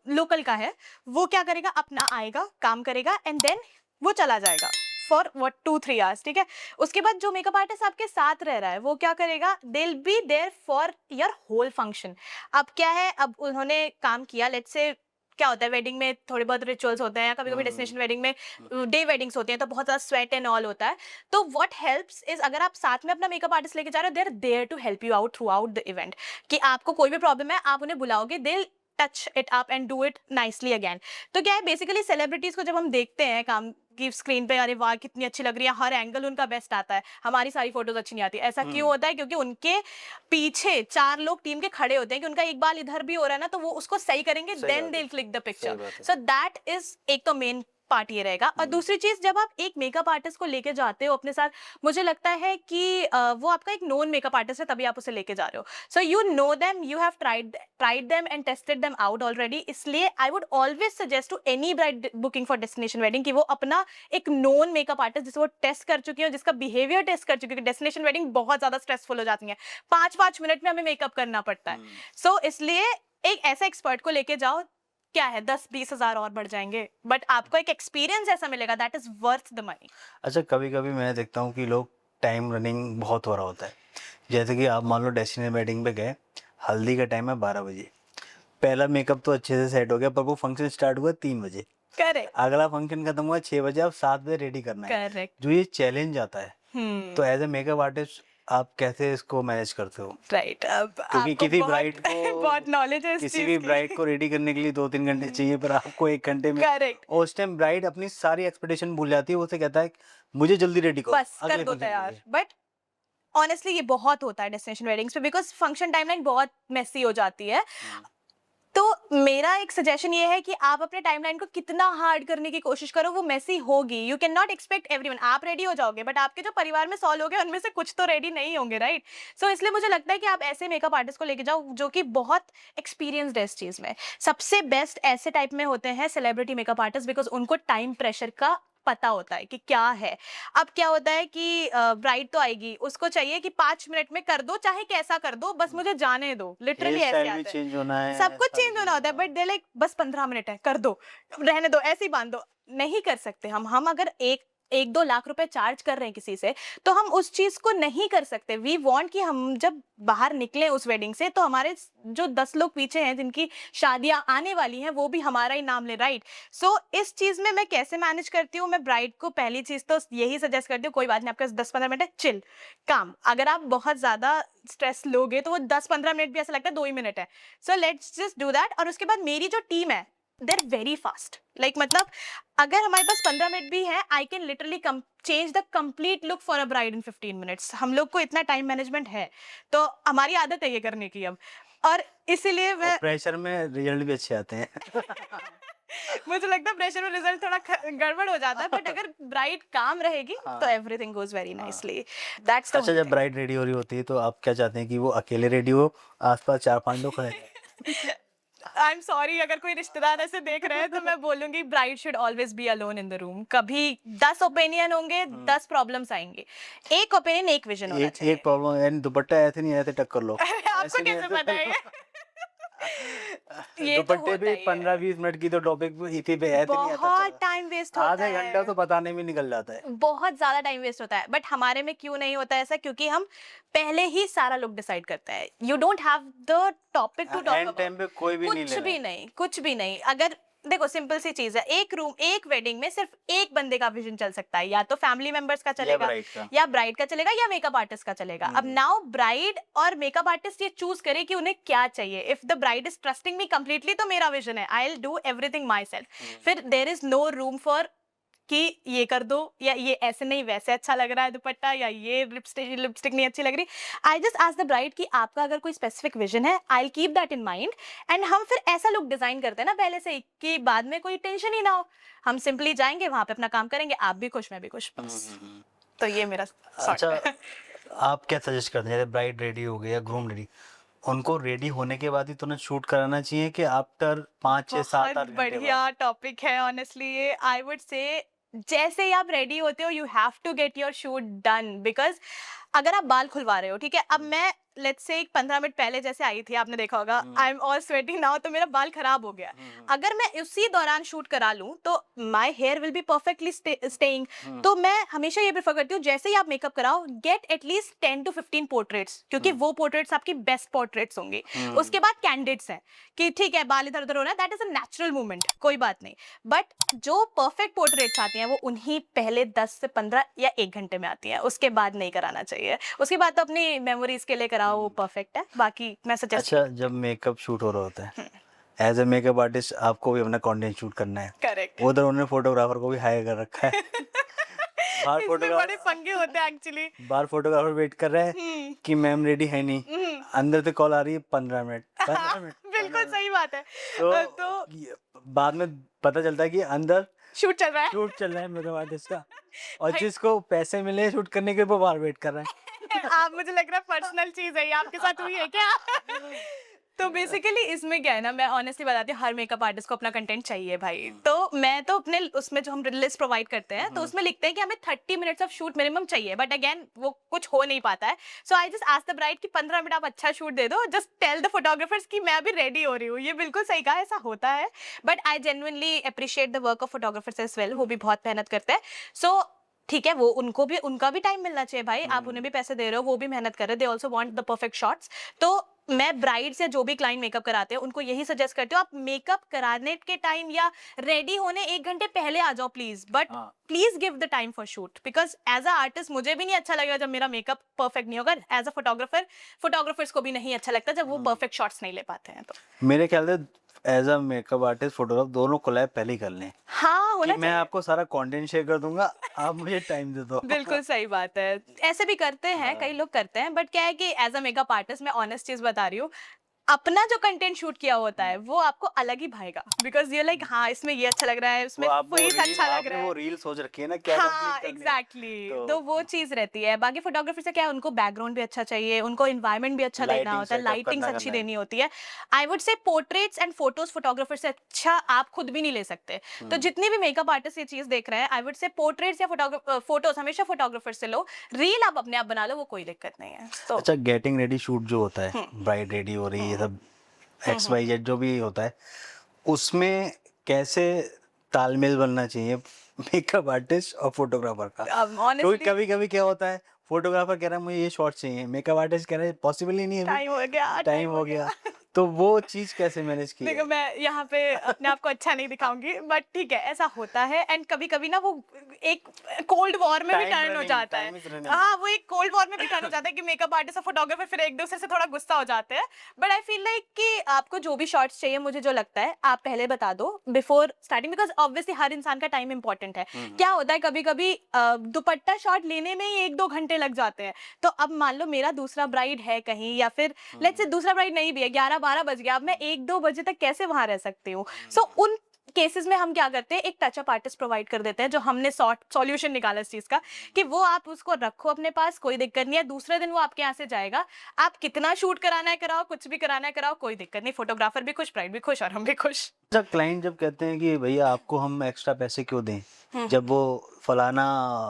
B: लोकल का है, वो क्या करेगा, अपना आएगा, काम करेगा, एंड देन वो चला जाएगा फॉर व्हाट 2-3 आवर्स, ठीक है। उसके बाद जो मेकअप आर्टिस्ट आपके साथ रह रहा है, वो क्या करेगा, they will be there for your whole function. अब क्या है, अब उन्होंने काम किया, लेट्स से क्या होता है, वेडिंग में थोड़े बहुत रिचुअल्स होते हैं, या कभी कभी डेस्टिनेशन वेडिंग में डे वेडिंग्स होती हैं, तो बहुत ज़्यादा स्वेट एंड ऑल होता है। तो व्हाट हेल्प्स इज, अगर आप साथ में अपना मेकअप आर्टिस्ट लेके जा रहे हो, they are there to help you out throughout the event. कि आपको कोई भी प्रॉब्लम है, आप उन्हें बुलाओगे, they touch it up and do it nicely again. तो क्या है, बेसिकली सेलिब्रिटीज को जब हम देखते हैं काम की स्क्रीन पे, अरे वाह कितनी अच्छी लग रही है, हर एंगल उनका बेस्ट आता है, हमारी सारी फोटोज अच्छी नहीं आती। ऐसा क्यों होता है, क्योंकि उनके पीछे 4 लोग टीम के खड़े होते हैं कि उनका एक बाल इधर भी हो रहा है ना, तो वो उसको सही करेंगे,
A: सही
B: देन
A: बात
B: दे
A: है,
B: विल क्लिक द
A: सही
B: पिक्चर।
A: बात है।
B: सो दैट इज एक तो मेन पार्ट ये रहेगा। और दूसरी चीज, जब आप एक मेकअप आर्टिस्ट को लेके जाते हो अपने साथ, मुझे लगता है कि वो आपका एक नोन मेकअप आर्टिस्ट है, तभी आप उसे लेके जा रहे हो। So you know them, you have tried them and tested them out already. इसलिए I would always suggest to any bride booking for destination wedding कि वो अपना एक नोन मेकअप आर्टिस्ट जिसे वो टेस्ट कर चुकी है, जिसका बिहेवियर टेस्ट कर चुकी है। डेस्टिनेशन वेडिंग बहुत ज्यादा स्ट्रेसफुल हो जाती है, 5-5 मिनट में हमें मेकअप करना पड़ता है। सो इसलिए एक ऐसा एक्सपर्ट को लेके जाओ, क्या है 10-20 हजार और बढ़ जाएंगे, बट आपको एक एक्सपीरियंस ऐसा मिलेगा that is worth the money.
A: अच्छा, कभी कभी मैं देखता हूँ कि लोग टाइम रनिंग बहुत हो रहा होता है। जैसे कि आप मान लो डेस्टिनेशन वेडिंग पे गए, हल्दी का टाइम है 12 बजे, पहला मेकअप तो अच्छे से सेट हो गया, पर वो फंक्शन स्टार्ट हुआ 3 बजे,
B: करेक्ट
A: अगला फंक्शन खत्म हुआ 6 बजे, अब 7 बजे रेडी करना है।
B: करेक्ट।
A: जो ये चैलेंज आता है, तो एज ए मेकअप आर्टिस्ट आप कैसे इसको मैनेज करते हो?
B: राइट। अब
A: क्योंकि
B: आपको
A: किसी
B: बहुत
A: ब्राइड को
B: बहुत नॉलेज है इस
A: किसी
B: चीज
A: भी
B: की।
A: ब्राइड को रेडी करने के लिए 2-3 घंटे चाहिए, पर आपको 1 घंटे में,
B: करेक्ट,
A: और उस टाइम ब्राइड अपनी सारी एक्सपेक्टेशन भूल जाती है, वो उसे कहता है मुझे जल्दी रेडी करो
B: बस कर
A: अगले
B: दो
A: फंक्शन के
B: तैयार।
A: लिए।
B: बट ऑनेस्टली ये बहुत होता है डेस्टिनेशन वेडिंग्स पे, बिकॉज फंक्शन टाइमलाइन बहुत मेसी हो जाती है। तो मेरा एक सजेशन ये है कि आप अपने टाइमलाइन को कितना हार्ड करने की कोशिश करो, वो मेसी होगी। You can not expect everyone. आप रेडी हो जाओगे, बट आपके जो परिवार में 100 लोग हैं उनमें से कुछ तो रेडी नहीं होंगे, राइट? सो इसलिए मुझे लगता है कि आप ऐसे मेकअप आर्टिस्ट को लेके जाओ जो कि बहुत एक्सपीरियंस्ड है इस चीज में। सबसे बेस्ट ऐसे टाइप में होते हैं सेलिब्रिटी मेकअप आर्टिस्ट, बिकॉज उनको टाइम प्रेशर का पता होता है कि क्या है। अब क्या होता है कि ब्राइड तो आएगी, उसको चाहिए कि 5 मिनट में कर दो, चाहे कैसा कर दो, बस मुझे जाने दो। लिटरली
A: हेयर
B: ऐसे
A: स्टाइल भी
B: आता है,
A: चेंज होना है,
B: सब कुछ
A: सारी
B: चेंज होना
A: चीजें
B: होता है, बट दे लाइक बस 15 मिनट है, कर दो, रहने दो, ऐसे ही बांध दो। नहीं कर सकते हम अगर 1-2 लाख रुपए चार्ज कर रहे हैं किसी से, तो हम उस चीज को नहीं कर सकते। वी वांट कि हम जब बाहर निकले उस वेडिंग से, तो हमारे जो 10 लोग पीछे हैं जिनकी शादियां आने वाली हैं, वो भी हमारा ही नाम ले, राइट? सो इस चीज में मैं कैसे मैनेज करती हूँ, मैं ब्राइड को पहली चीज तो यही सजेस्ट करती हूँ, कोई बात नहीं, आपके पास 10-15 मिनट है, चिल, काम। अगर आप बहुत ज्यादा स्ट्रेस लोगे तो वो 10-15 मिनट भी ऐसा लगता है 2 ही मिनट है। So let's just do that. और उसके बाद मेरी जो टीम है, they are very fast. Like मतलब अगर हमारे पास 15 मिनट भी है, I can literally change the complete look for a bride in 15 minutes. हम लोग को इतना टाइम मैनेजमेंट है, तो हमारी आदत है ये करने की अब। और इसीलिए
A: और
B: मैं
A: प्रेशर में रिजल्ट भी अच्छे आते हैं।
B: मुझे लगता है प्रेशर में रिजल्ट थोड़ा गड़बड़ हो जाता है, बट अगर ब्राइड काम रहेगी तो
A: हाँ।
B: Everything goes very nicely. That's the
A: अच्छा, जब ब्राइड रेडी हो रही होती है तो आप क्या चाहते हैं कि वो अकेले रेडी हो, आसपास 4-5 लोग खड़े हैं?
B: आई एम सॉरी, अगर कोई रिश्तेदार ऐसे देख रहे हैं तो मैं बोलूंगी bride should always be alone in the room. कभी 10 ओपिनियन होंगे, 10 प्रॉब्लम्स आएंगे, एक ओपिनियन, एक विजन होना
A: एक
B: चाहिए।
A: एक प्रॉब्लम है, दुपट्टा ऐसे नहीं ऐसे टक्कर लो,
B: अरे आपको
A: ऐसे नहीं
B: कैसे
A: ऐसे
B: पता है
A: टक्कर लो।
B: ये तो
A: दुपट्टे
B: होता
A: भी
B: ही है।
A: 15-20 मिनट की तो टॉपिक इसी पे ऐसे नहीं आता
B: बहुत
A: चला,
B: टाइम वेस्ट होता
A: आधे घंटा
B: है,
A: तो बताने में निकल जाता है।
B: बहुत ज्यादा टाइम वेस्ट होता है। बट हमारे में क्यों नहीं होता ऐसा? क्योंकि हम पहले ही सारा लोग डिसाइड करते हैं। You don't have the topic to talk
A: and
B: about.
A: Time पे कोई भी नहीं
B: कुछ
A: ले रहा
B: भी
A: है।
B: नहीं, कुछ भी नहीं। अगर देखो सिंपल सी चीज है, एक रूम, एक वेडिंग में सिर्फ एक बंदे का विजन चल सकता है, या तो फैमिली मेंबर्स का
A: या
B: चलेगा,
A: ब्राइड का।
B: या ब्राइड का चलेगा, या मेकअप आर्टिस्ट का चलेगा। अब नाउ ब्राइड और मेकअप आर्टिस्ट ये चूज करे कि उन्हें क्या चाहिए। If the bride is trusting me completely, तो मेरा विजन है, I will do everything myself. फिर there is no room for कि ये कर दो, या ये ऐसे नहीं वैसे अच्छा लग रहा है दुपट्टा, या ये लिपस्टिक नहीं अच्छी लग रही। आई जस्ट आस्क द ब्राइड कि आपका अगर कोई स्पेसिफिक विजन है, I will keep that in mind. And हम फिर ऐसा लुक डिजाइन करते हैं ना पहले से ही, कि बाद में कोई टेंशन ही ना हो। हम सिंपली जाएंगे वहां पे, अपना काम करेंगे, आप भी खुश, मैं भी खुश, बस। तो ये मेरा सॉर्ट
A: अच्छा,
B: है।
A: आप क्या सजेस्ट करते हैं, जैसे ब्राइड रेडी हो गई या ग्रूम रेडी, उनको रेडी होने के बाद ही तुरंत शूट कराना चाहिए कि आफ्टर 5-6-7-8
B: बहुत
A: घंटे बाद?
B: बढ़िया टॉपिक है ऑनेस्टली ये। आई वुड से जैसे ही आप रेडी होते हो, you have to get your shoot done. Because अगर आप बाल खुलवा रहे हो, ठीक है, अब मैं लेट्स से 15 मिनट पहले जैसे आई थी, आपने देखा होगा, I am all sweaty now, तो मेरा बाल खराब हो गया। अगर मैं उसी दौरान शूट करा लूं, तो my hair will be perfectly staying. तो मैं हमेशा ये प्रेफर करती हूँ, जैसे ही आप मेकअप कराओ, गेट एटलीस्ट 10 to 15 पोर्ट्रेट्स, क्योंकि वो पोर्ट्रेट्स आपकी बेस्ट पोर्ट्रेट्स होंगे। उसके बाद कैंडिडेट्स हैं कि ठीक है बाल इधर उधर हो रहा है, that is a natural movement, कोई बात नहीं। बट जो परफेक्ट पोर्ट्रेट्स आती हैं, वो उन्हीं पहले 10 से 15 या 1 घंटे में आती हैं, उसके बाद नहीं कराना चाहिए। उसके बाद तो अपनी मेमोरीज के लिए कराओ, वो परफेक्ट है। बाकी मैं सजेस्ट
A: अच्छा, जब मेकअप शूट हो रहा होता है, एज ए मेकअप आर्टिस्ट आपको भी अपना कंटेंट शूट करना है,
B: करेक्ट
A: उधर उन्होंने फोटोग्राफर को भी हायर कर रखा है। बाहर
B: इसमें बड़े
A: फोटोग्राफर
B: पंगे होते हैं एक्चुअली।
A: बाहर फोटोग्राफर वेट कर रहा है कि मैम रेडी है नहीं, अंदर से कॉल आ रही है 15 मिनट 15 मिनट
B: बिल्कुल
A: 15 मिनट।
B: सही बात है।
A: तो
B: तो
A: बाद में पता चलता है कि अंदर
B: शूट चल रहा है।
A: शूट चल रहा है मेकअप आर्टिस्ट का, और जिसको पैसे मिले शूट करने के, वो बाहर वेट कर रहा है।
B: आप, मुझे लग रहा है पर्सनल चीज है ये आपके साथ हुई है क्या? तो बेसिकली इसमें क्या है ना, मैं ऑनेस्टली बताती हूँ, हर मेकअप आर्टिस्ट को अपना कंटेंट चाहिए भाई। तो मैं तो अपने उसमें जो हम लिस्ट प्रोवाइड करते हैं तो उसमें लिखते हैं कि हमें 30 मिनट्स ऑफ शूट मिनिमम चाहिए, बट अगेन वो कुछ हो नहीं पाता है। So I just ask the bride कि 15 मिनट आप अच्छा शूट दे दो, जस्ट टेल द फोटोग्राफर्स कि मैं अभी रेडी हो रही हूँ। ये बिल्कुल सही कहा, ऐसा होता है, but I genuinely appreciate the work of photographers as well, वो भी बहुत मेहनत करते हैं। सो ठीक है, वो उनको भी, उनका भी टाइम मिलना चाहिए भाई। आप उन्हें भी पैसे दे रहे हो, वो भी मेहनत कर रहे हैं, they also want the perfect shots. तो मैं ब्राइड्स या जो भी क्लाइंट मेकअप कराते हैं उनको यही सजेस्ट करती हूँ, आप मेकअप कराने के टाइम या रेडी होने 1 घंटे पहले आ जाओ प्लीज, बट
A: हाँ।
B: Please give the time for shoot, because as a artist मुझे भी नहीं अच्छा लगेगा जब मेरा मेकअप परफेक्ट नहीं होगा। एज अ फोटोग्राफर, फोटोग्राफर्स को भी नहीं अच्छा लगता जब वो परफेक्ट शॉट्स नहीं ले पाते हैं। तो
A: मेरे ख्याल से as a makeup artist photograph दोनों कोलैब पहले ही कर लें,
B: हाँ,
A: कि
B: होना
A: मैं आपको सारा कंटेंट शेयर कर दूंगा, आप मुझे टाइम दे दो।
B: बिल्कुल सही बात है। ऐसे भी करते हैं, कई लोग करते हैं, बट क्या है कि एज अ मेकअप आर्टिस्ट मैं ऑनेस्ट चीज बता रही हूँ, अपना जो कंटेंट शूट किया होता है वो आपको अलग ही भाएगा, बिकॉज ये लाइक हाँ इसमें ये अच्छा लग रहा है,
A: वो
B: उसमें
A: आप वो
B: फेस
A: रील,
B: अच्छा लग
A: आपने
B: रहा
A: वो
B: है।
A: रील सोच रखी है ना क्या कंप्लीट
B: हाँ
A: करनी है,
B: एग्जैक्टली,
A: तो
B: तो वो चीज रहती है। बाकी फोटोग्राफी से क्या है, उनको बैकग्राउंड भी अच्छा चाहिए, उनको इन्वायरमेंट भी अच्छा देखना
A: लाइटिंग
B: होता है,
A: सेटअप
B: लाइटिंग्स
A: करना
B: अच्छी
A: करना है।
B: देनी होती है। I would say portraits and photos photographer से अच्छा आप खुद भी नहीं ले सकते। तो जितने भी मेकअप आर्टिस्ट ये चीज देख रहे हैं, आई वुड से पोर्ट्रेट्स या फोटोज हमेशा फोटोग्राफर से लो, रील आप अपने आप बना लो, वो कोई दिक्कत नहीं है। तो
A: अच्छा, गेटिंग रेडी शूट जो होता है, ब्राइड रेडी हो रही है, ये सब एक्स वाई जेड जो भी होता है, उसमें कैसे तालमेल बनना चाहिए मेकअप आर्टिस्ट और फोटोग्राफर का? क्योंकि
B: ऑनेस्टली
A: कभी कभी क्या होता है, फोटोग्राफर कह रहा है मुझे ये शॉट चाहिए, मेकअप आर्टिस्ट कह रहा है पॉसिबल ही नहीं है,
B: टाइम हो गया,
A: टाइम
B: टाइम हो
A: हो
B: गया।
A: गया। तो वो चीज़ कैसे मैनेज की
B: देखो
A: है?
B: मैं यहाँ पे अपने आप को अच्छा नहीं दिखाऊंगी, बट ठीक है ऐसा होता है। एंड कभी कभी ना वो एक कोल्ड वॉर में भी टर्न हो जाता है।
A: Time is running.
B: हाँ, वो एक कोल्ड वॉर में भी टर्न हो जाता है कि मेकअप आर्टिस्ट और फोटोग्राफर फिर एक दूसरे से थोड़ा गुस्सा हो जाते हैं। बट आई फील लाइक कि आपको जो भी शॉट्स चाहिए, मुझे जो लगता है आप पहले बता दो बिफोर स्टार्टिंग, बिकॉज ऑब्वियसली हर इंसान का टाइम इंपॉर्टेंट है। क्या होता है कभी कभी दुपट्टा शॉट लेने में ही 1-2 घंटे लग जाते हैं। तो अब मान लो मेरा दूसरा ब्राइड है कहीं, या फिर लेट्स से दूसरा ब्राइड नहीं भी है, 11-12 बज गया, अब मैं 1-2 बजे तक कैसे वहां रह सकती हूँ? सो उन केसेस में हम क्या करते हैं, एक टचअप आर्टिस्ट प्रोवाइड कर देते हैं, जो हमने सॉल्यूशन निकाला इस चीज का, कि वो आप उसको रखो अपने पास, कोई दिक्कत नहीं है, दूसरे दिन वो आपके यहाँ से जाएगा। आप कितना शूट कराना है कराओ, कुछ भी कराना है कराओ, कोई दिक्कत नहीं, फोटोग्राफर भी खुश, ब्राइड भी खुश, और हम भी खुश।
A: अच्छा, क्लाइंट जब कहते हैं कि भैया आपको हम एक्स्ट्रा पैसे क्यों दें, जब वो फलाना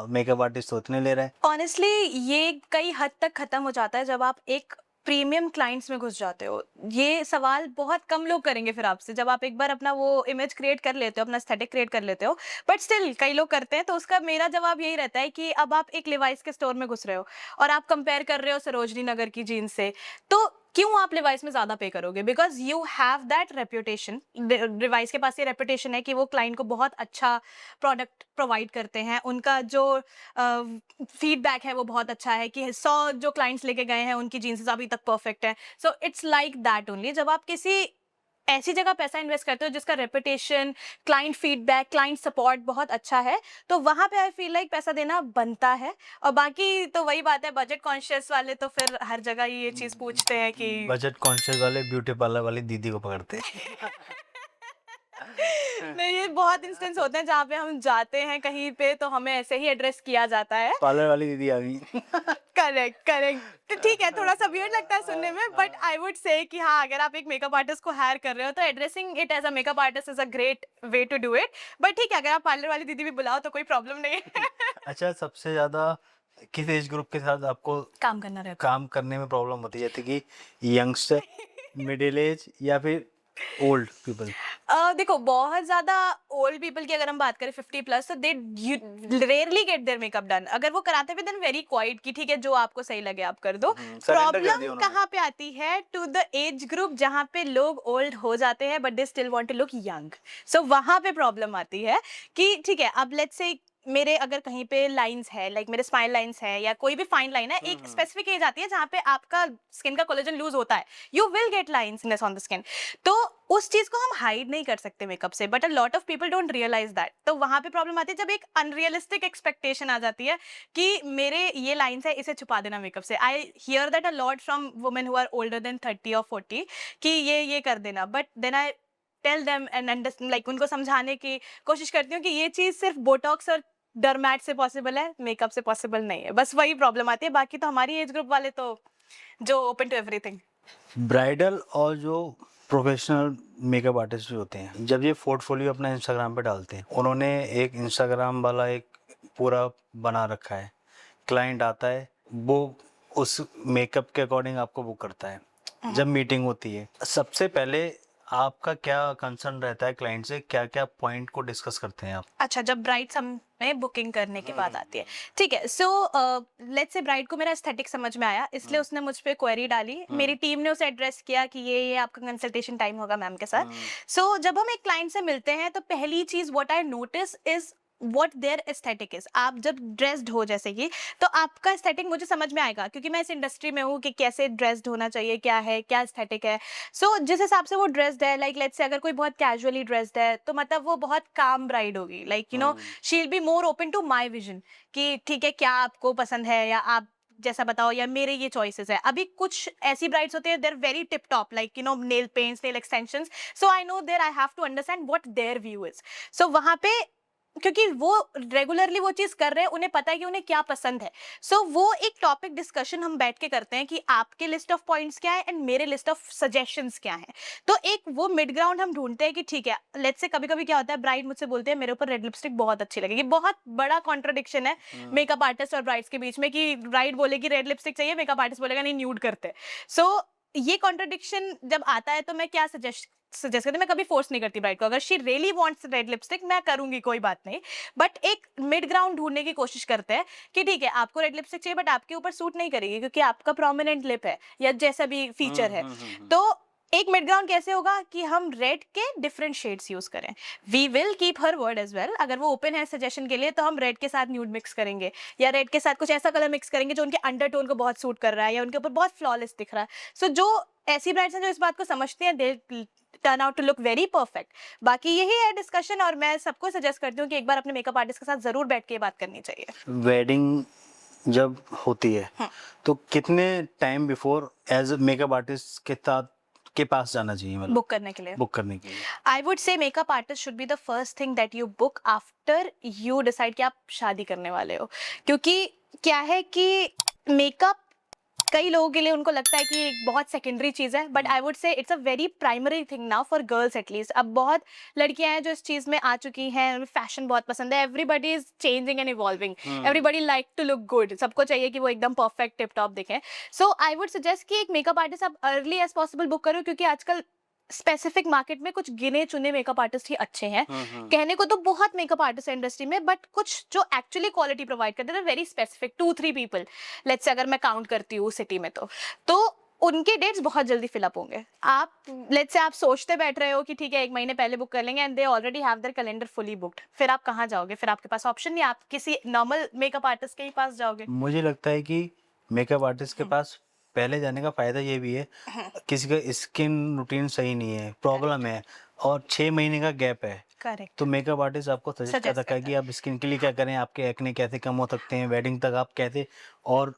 A: मेकअप आर्टिस्ट तो इतने ले रहा है?
B: ऑनेस्टली ये कई हद तक खत्म हो जाता है जब आप एक प्रीमियम क्लाइंट्स में घुस जाते हो। ये सवाल बहुत कम लोग करेंगे फिर आपसे, जब आप एक बार अपना वो इमेज क्रिएट कर लेते हो, अपना एस्थेटिक क्रिएट कर लेते हो, बट स्टिल कई लोग करते हैं। तो उसका मेरा जवाब यही रहता है कि अब आप एक लिवाइस के स्टोर में घुस रहे हो और आप कंपेयर कर रहे हो सरोजनी नगर की जीन्स से, तो क्यों आप लिवाइस में ज्यादा पे करोगे? Because you have that reputation, Levi's के पास ये रेप्यूटेशन है कि वो क्लाइंट को बहुत अच्छा प्रोडक्ट प्रोवाइड करते हैं, उनका जो फीडबैक है वो बहुत अच्छा है कि 100 जो क्लाइंट्स लेके गए हैं उनकी जीन्सेस अभी तक परफेक्ट है। So it's like that only. जब आप किसी ऐसी जगह पैसा इन्वेस्ट करते हो जिसका reputation, client feedback, client support बहुत अच्छा है, तो वहां पे आई फील लाइक पैसा देना बनता है। और बाकी तो वही बात है, बजट कॉन्शियस वाले तो फिर हर जगह ये चीज पूछते हैं कि
A: बजट कॉन्शियस वाले ब्यूटी पार्लर वाली दीदी को पकड़ते हैं।
B: नहीं, ये बहुत इंस्टेंस होते हैं जहाँ पे हम जाते हैं कहीं पे तो हमें ऐसे ही एड्रेस किया जाता है।
A: पार्लर वाली दीदी आ गई।
B: करेक्ट करेक्ट, तो ठीक है, थोड़ा सा वियर्ड लगता है सुनने में, बट आई वुड से कि हाँ, अगर आप एक मेकअप आर्टिस्ट को हायर कर रहे हो तो addressing it as a makeup artist is a great way to do it. But ठीक है, अगर आप पार्लर वाली दीदी भी बुलाओ तो कोई प्रॉब्लम नहीं है।
A: अच्छा, सबसे ज्यादा किस एज ग्रुप के साथ आपको
B: काम करना रहता
A: काम करने में प्रॉब्लम होती है, जैसे कि यंगस्टर, मिडिल एज, या फिर ओल्ड पीपल?
B: देखो, बहुत ज्यादा ओल्ड पीपल की अगर हम बात करें 50+ तो they rarely get their makeup done. अगर वो कराते भी देन वेरी क्वाइट कि ठीक है जो आपको सही लगे आप कर दो।
A: सरेंडर कर दिया
B: प्रॉब्लम
A: उन्होंने।
B: कहाँ पे आती है? टू द एज ग्रुप जहाँ पे लोग ओल्ड हो जाते हैं but they still want to look young. सो वहां पे प्रॉब्लम आती है कि ठीक है, अब लेट्स से मेरे अगर कहीं पे लाइंस है, लाइक मेरे स्माइल लाइंस है या कोई भी फाइन लाइन है, एक स्पेसिफिक एज आती है जहाँ पे आपका स्किन का कोलेजन लूज होता है, you will get lineness on the skin. तो उस चीज को हम हाइड नहीं कर सकते मेकअप से, but a lot of people don't realise that. तो वहां पे प्रॉब्लम आती है जब एक अनरियलिस्टिक एक्सपेक्टेशन आ जाती है कि मेरे ये लाइंस है, इसे छुपा देना मेकअप से। I hear that a lot from women who are older than 30 और 40 कि ये कर देना, but then I tell them and like उनको समझाने की कोशिश करती हूँ कि ये चीज़ सिर्फ बोटॉक्स और डरमैट से पॉसिबल है, मेकअप से पॉसिबल नहीं है। बस वही प्रॉब्लम आती है, बाकी तो हमारी एज ग्रुप वाले तो जो ओपन टू एवरीथिंग।
A: ब्राइडल और जो प्रोफेशनल मेकअप आर्टिस्ट भी होते हैं, जब ये पोर्टफोलियो अपना इंस्टाग्राम पे डालते हैं, उन्होंने एक इंस्टाग्राम वाला एक पूरा बना रखा है। क्लाइंट आता है, वो उस मेकअप के अकॉर्डिंग आपको बुक करता है। जब मीटिंग होती है, सबसे पहले आपका क्या कंसर्न रहता है क्लाइंट से, क्या क्या पॉइंट को डिस्कस करते हैं आप?
B: अच्छा, जब ब्राइड हमें बुकिंग करने की बात आती है, ठीक है। सो लेट्स से ब्राइड को मेरा एस्थेटिक समझ में आया, इसलिए उसने मुझ पे क्वेरी डाली, मेरी टीम ने उसे एड्रेस किया कि ये आपका कंसल्टेशन टाइम होगा मैम के साथ। सो जब हम एक क्लाइंट से मिलते हैं तो पहली चीज what I notice is what their aesthetic is. आप जब ड्रेस्ड हो जैसे कि, तो आपका एस्थेटिक मुझे समझ में आएगा, क्योंकि मैं इस इंडस्ट्री में हूँ कि कैसे ड्रेस्ड होना चाहिए, क्या है, क्या एस्थेटिक है। सो जिस हिसाब से वो ड्रेस्ड है, लाइक लेट्स से अगर कोई बहुत कैजुअली ड्रेस्ड है तो मतलब वो बहुत काम ब्राइड होगी, like you know she will be more open to my vision कि ठीक है क्या आपको पसंद है या आप जैसा बताओ या मेरे ये चॉइसेस है। अभी कुछ ऐसी ब्राइड्स होती है they're very tip top, like you know nail paints, nail extensions, so I know there I have to understand what their view is. सो वहां पे क्योंकि वो रेगुलरली वो चीज कर रहे हैं, उन्हें पता है कि उन्हें क्या पसंद है। सो वो एक टॉपिक डिस्कशन हम बैठ के करते हैं कि आपके लिस्ट ऑफ पॉइंट्स क्या है एंड मेरे लिस्ट ऑफ सजेशंस क्या है। तो एक वो मिड ग्राउंड हम ढूंढते हैं कि ठीक है, लेट्स से कभी कभी क्या होता है, ब्राइड मुझसे बोलते हैं मेरे ऊपर रेड लिपस्टिक बहुत अच्छी लगेगी। बहुत बड़ा कॉन्ट्रडिक्शन है मेकअप आर्टिस्ट और ब्राइड्स के बीच में कि ब्राइड बोलेगी रेड लिपस्टिक चाहिए, मेकअप आर्टिस्ट बोलेगा नहीं न्यूड करते। सो ये कॉन्ट्रडिक्शन जब आता है तो मैं क्या सजेस्ट करती हूँ, मैं कभी फोर्स नहीं करती ब्राइड को। अगर she really wants red lipstick मैं करूंगी, कोई बात नहीं, बट एक मिड ग्राउंड ढूंढने की कोशिश करते हैं कि ठीक है आपको रेड लिपस्टिक चाहिए बट आपके ऊपर सूट नहीं करेगी क्योंकि आपका प्रोमिनेंट लिप है या जैसा भी फीचर है। तो एक मिड ग्राउंड कैसे होगा कि हम रेड के डिफरेंट शेड्स यूज करें। We will keep her word as well, अगर वो ओपन है सजेशन के लिए तो हम रेड के साथ न्यूड मिक्स करेंगे या रेड के साथ कुछ ऐसा कलर मिक्स करेंगे जो उनके अंडरटोन को बहुत सूट कर रहा है या उनके ऊपर बहुत फ्लॉलेस दिख रहा है। सो जो ऐसी ब्राइड्स हैं जो इस बात को समझती हैं, they turn out to look very perfect. बाकी यही है डिस्कशन, और मैं सबको सजेस्ट करती हूँ कि एक बार अपने मेकअप आर्टिस्ट के साथ जरूर बैठ के ये बात करनी चाहिए।
A: वेडिंग जब होती है तो कितने time before as makeup artist के पास जाना चाहिए, मतलब
B: बुक करने के लिए
A: बुक करने के लिए?
B: I would say makeup artist should be the first thing that you book after you decide कि आप शादी करने वाले हो। क्योंकि क्या है कि मेकअप कई लोगों के लिए उनको लगता है कि एक बहुत सेकेंडरी चीज है, but I would say it's a very primary thing now for girls at least. अब बहुत लड़कियां हैं जो इस चीज में आ चुकी हैं, फैशन बहुत पसंद है, everybody is changing and evolving, everybody like to look good, सबको चाहिए कि वो एकदम परफेक्ट टिप टॉप दिखें। सो आई वुड सजेस्ट कि एक मेकअप आर्टिस्ट आप अर्ली एज पॉसिबल बुक करो, क्योंकि आजकल स्पेसिफिक मार्केट में कुछ गिने चुने मेकअप आर्टिस्ट ही अच्छे हैं। कहने को तो बहुत मेकअप आर्टिस्ट है इंडस्ट्री में, बट कुछ जो एक्चुअली क्वालिटी प्रोवाइड करते हैं very specific 2-3 people, let's say अगर मैं काउंट करती हूँ सिटी में तो उनके डेट्स बहुत जल्दी फिलअप होंगे। आप लेट्स से आप सोचते बैठ रहे हो कि ठीक है 1 महीने पहले बुक कर लेंगे and they already have their calendar fully booked, फिर आप कहाँ जाओगे? फिर आपके पास ऑप्शन नहीं, आप किसी नॉर्मल मेकअप आर्टिस्ट के ही पास जाओगे।
A: मुझे लगता है कि मेकअप आर्टिस्ट के पास पहले जाने का फायदा ये भी है, किसी का स्किन रूटीन सही नहीं है, प्रॉब्लम है और 6 महीने का गैप है,
B: करेक्ट,
A: तो मेकअप आर्टिस्ट आपको सजेस्ट कर सकता है कि आप स्किन के लिए क्या करें, आपके एक्ने कैसे कम हो सकते हैं, वेडिंग तक आप कैसे और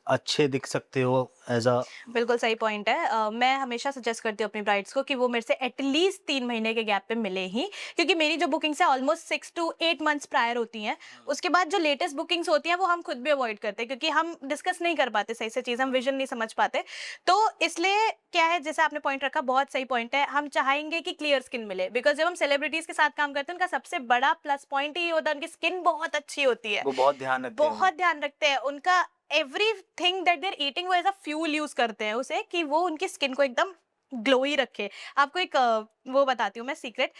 A: अच्छे दिख सकते हो एज अ।
B: बिल्कुल सही पॉइंट है। मैं हमेशा सजेस्ट करती हूँ अपनी ब्राइड्स को कि वो मेरे से एटलीस्ट 3 महीने के गैप पे मिले ही, क्योंकि मेरी जो बुकिंग्स है ऑलमोस्ट 6 to 8 मंथ्स प्रायर होती हैं। उसके बाद जो लेटेस्ट बुकिंग्स होती हैं वो हम खुद भी अवॉइड करते हैं, क्योंकि हम डिस्कस नहीं कर पाते सही से चीज़, हम विजन नहीं समझ पाते। तो इसलिए क्या है, जैसे आपने पॉइंट रखा बहुत सही पॉइंट है, हम चाहेंगे कि क्लियर स्किन मिले, बिकॉज जब हम सेलिब्रिटीज के साथ काम करते हैं उनका सबसे बड़ा प्लस पॉइंट ही होता है उनकी स्किन बहुत अच्छी होती है,
A: वो बहुत ध्यान रखते हैं।
B: बहुत ध्यान रखते हैं उनका एवरीथिंग दैट देर ईटिंग वो एज अ फ्यूल यूज करते हैं उसे, कि वो उनकी स्किन को एकदम ग्लोई रखे। आपको एक वो बताती हूँ मैं सीक्रेट।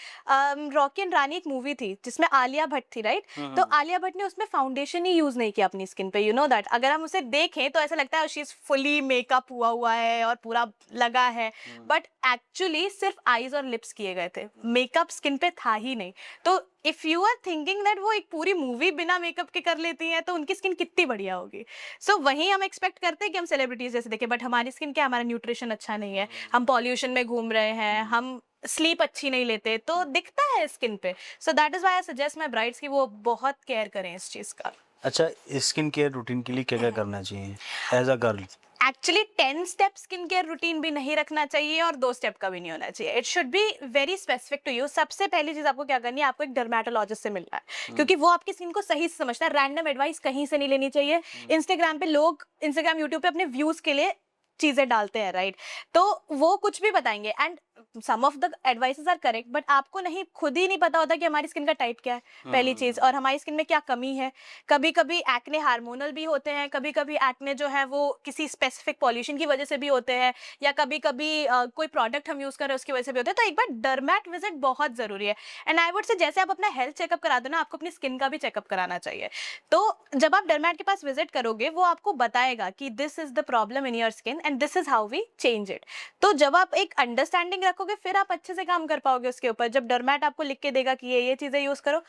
B: रॉकी एंड रानी एक मूवी थी जिसमें आलिया भट्ट थी, राइट? तो आलिया भट्ट ने उसमें फाउंडेशन ही यूज नहीं किया अपनी स्किन पे, यू नो दैट। अगर हम उसे देखें तो ऐसा लगता है शी इज फुली मेकअप हुआ है और पूरा लगा है, बट एक्चुअली सिर्फ आईज और लिप्स किए गए थे, मेकअप स्किन पे था ही नहीं। तो if you are thinking that वो एक पूरी मूवी बिना मेकअप के कर लेती हैं तो उनकी स्किन कितनी बढ़िया होगी। सो वहीं हम एक्सपेक्ट करते हैं कि हम सेलिब्रिटीज जैसे देखें, बट हमारी स्किन क्या, हमारा न्यूट्रिशन अच्छा नहीं है, हम पॉल्यूशन में घूम रहे हैं, हम स्लीप अच्छी नहीं लेते, तो दिखता है स्किन पे। सो that is why I suggest my brides कि वो बहुत केयर करें इस चीज का।
A: अच्छा, स्किन केयर रूटीन के लिए क्या क्या करना चाहिए as a girl?
B: Actually 10 step skin care routine भी नहीं रखना चाहिए और 2 स्टेप का भी नहीं होना चाहिए. It should be very specific to you. सबसे पहली चीज आपको क्या करनी है, आपको एक डर्मेटोलॉजिस्ट से मिलना है, क्योंकि वो आपकी स्किन को सही से समझता है. रैंडम एडवाइस कहीं से नहीं लेनी चाहिए. इंस्टाग्राम पे लोग, इंस्टाग्राम यूट्यूब पे अपने व्यूज के लिए चीजें डालते हैं, राइट? तो वो कुछ भी बताएंगे and some of the advices are correct, but आपको नहीं, खुद ही नहीं पता होता कि हमारी स्किन का टाइप क्या है, पहली चीज, और हमारी स्किन में क्या कमी है. कभी कभी एक्ने हार्मोनल भी होते हैं, कभी कभी एक्ने जो है वो किसी स्पेसिफिक पॉल्यूशन की वजह से भी होते हैं, या कभी कभी कोई प्रोडक्ट हम यूज कर रहे हैं उसकी वजह से भी होते हैं. तो एक बार डर्मैट विजिट बहुत जरूरी है. एंड आई वुड से जैसे आप अपना हेल्थ चेकअप करा दो ना, आपको अपनी स्किन का भी चेकअप कराना चाहिए. तो जब आप डर्मैट के पास विजिट करोगे, वो आपको बताएगा कि this is the problem in your skin and this is how we change it. तो जब आप एक अंडरस्टैंडिंग रखोगे, फिर आप अच्छे से काम कर पाओगे उसके ऊपर. जब डर्मैट आपको लिख के देगा कि ये चीजें यूज करो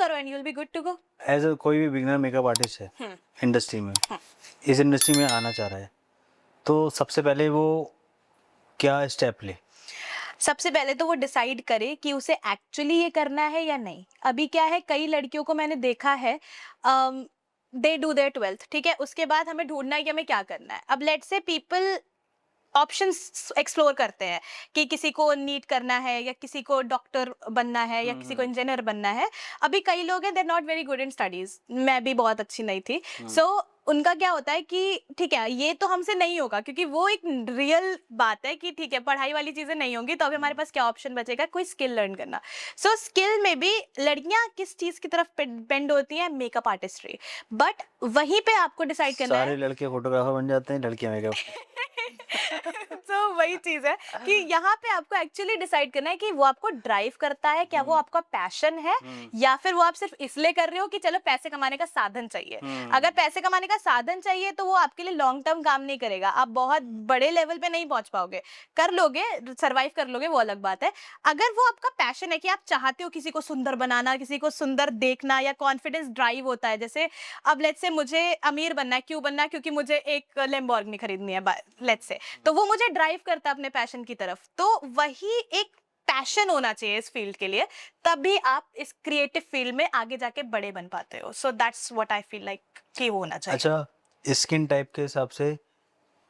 B: and you will be good to go.
A: As a कोई भी बिगनर मेकअप आर्टिस्ट है इंडस्ट्री में, इस इंडस्ट्री में आना चाह रहा है, तो सबसे पहले वो क्या स्टेप ले?
B: सबसे पहले तो वो डिसाइड करे कि उसे एक्चुअली ये करना है या नहीं. अभी क्या है, कई लड़कियों को मैंने देखा है, दे डू देयर 12th, ठीक है, उसके बाद हमें ढूंढना है कि हमें क्या करना है. अब let's say people options explore करते हैं कि किसी को नीट करना है, या किसी को डॉक्टर बनना है, या किसी को इंजीनियर बनना है. अभी कई लोग हैं, they are not very good in studies. मैं भी बहुत अच्छी नहीं थी. सो उनका क्या होता है कि ठीक है, ये तो हमसे नहीं होगा, क्योंकि वो एक रियल बात है कि ठीक है, पढ़ाई वाली चीजें नहीं होंगी, तो अभी हमारे पास क्या ऑप्शन बचेगा, कोई स्किल लर्न करना. सो स्किल में भी लड़कियां किस चीज की तरफ बेंड होती हैं, मेकअप आर्टिस्ट्री. बट वहीं पे आपको डिसाइड करना है.
A: सारे लड़के फोटोग्राफर बन जाते हैं, लड़कियां मेकअप.
B: तो वही चीज है कि यहाँ पे आपको एक्चुअली डिसाइड करना है कि वो आपको ड्राइव करता है, क्या वो आपका पैशन है, या फिर वो आप सिर्फ इसलिए कर रहे हो कि चलो पैसे कमाने का साधन चाहिए. अगर पैसे कमाने का साधन चाहिए तो वो आपके लिए लॉन्ग टर्म काम नहीं करेगा. आप बहुत बड़े लेवल पे नहीं पहुंच पाओगे. कर लोगे, सरवाइव कर लोगे, वो अलग बात है. अगर वो आपका पैशन है कि आप चाहते हो किसी को सुंदर बनाना, किसी को सुंदर देखना, या कॉन्फिडेंस ड्राइव होता है, जैसे अब लेट्स से मुझे अमीर बनना है, क्यों बनना है, क्योंकि मुझे एक लैम्बोर्गिनी खरीदनी है, लेट्स से, तो वो मुझे ड्राइव करता है अपने पैशन की तरफ. तो वही एक पैशन होना चाहिए इस फील्ड के लिए, तभी आप इस क्रिएटिव फील्ड में आगे जाके बड़े बन पाते हो. So that's what I feel like कि वो होना चाहिए.
A: अच्छा, स्किन टाइप के हिसाब से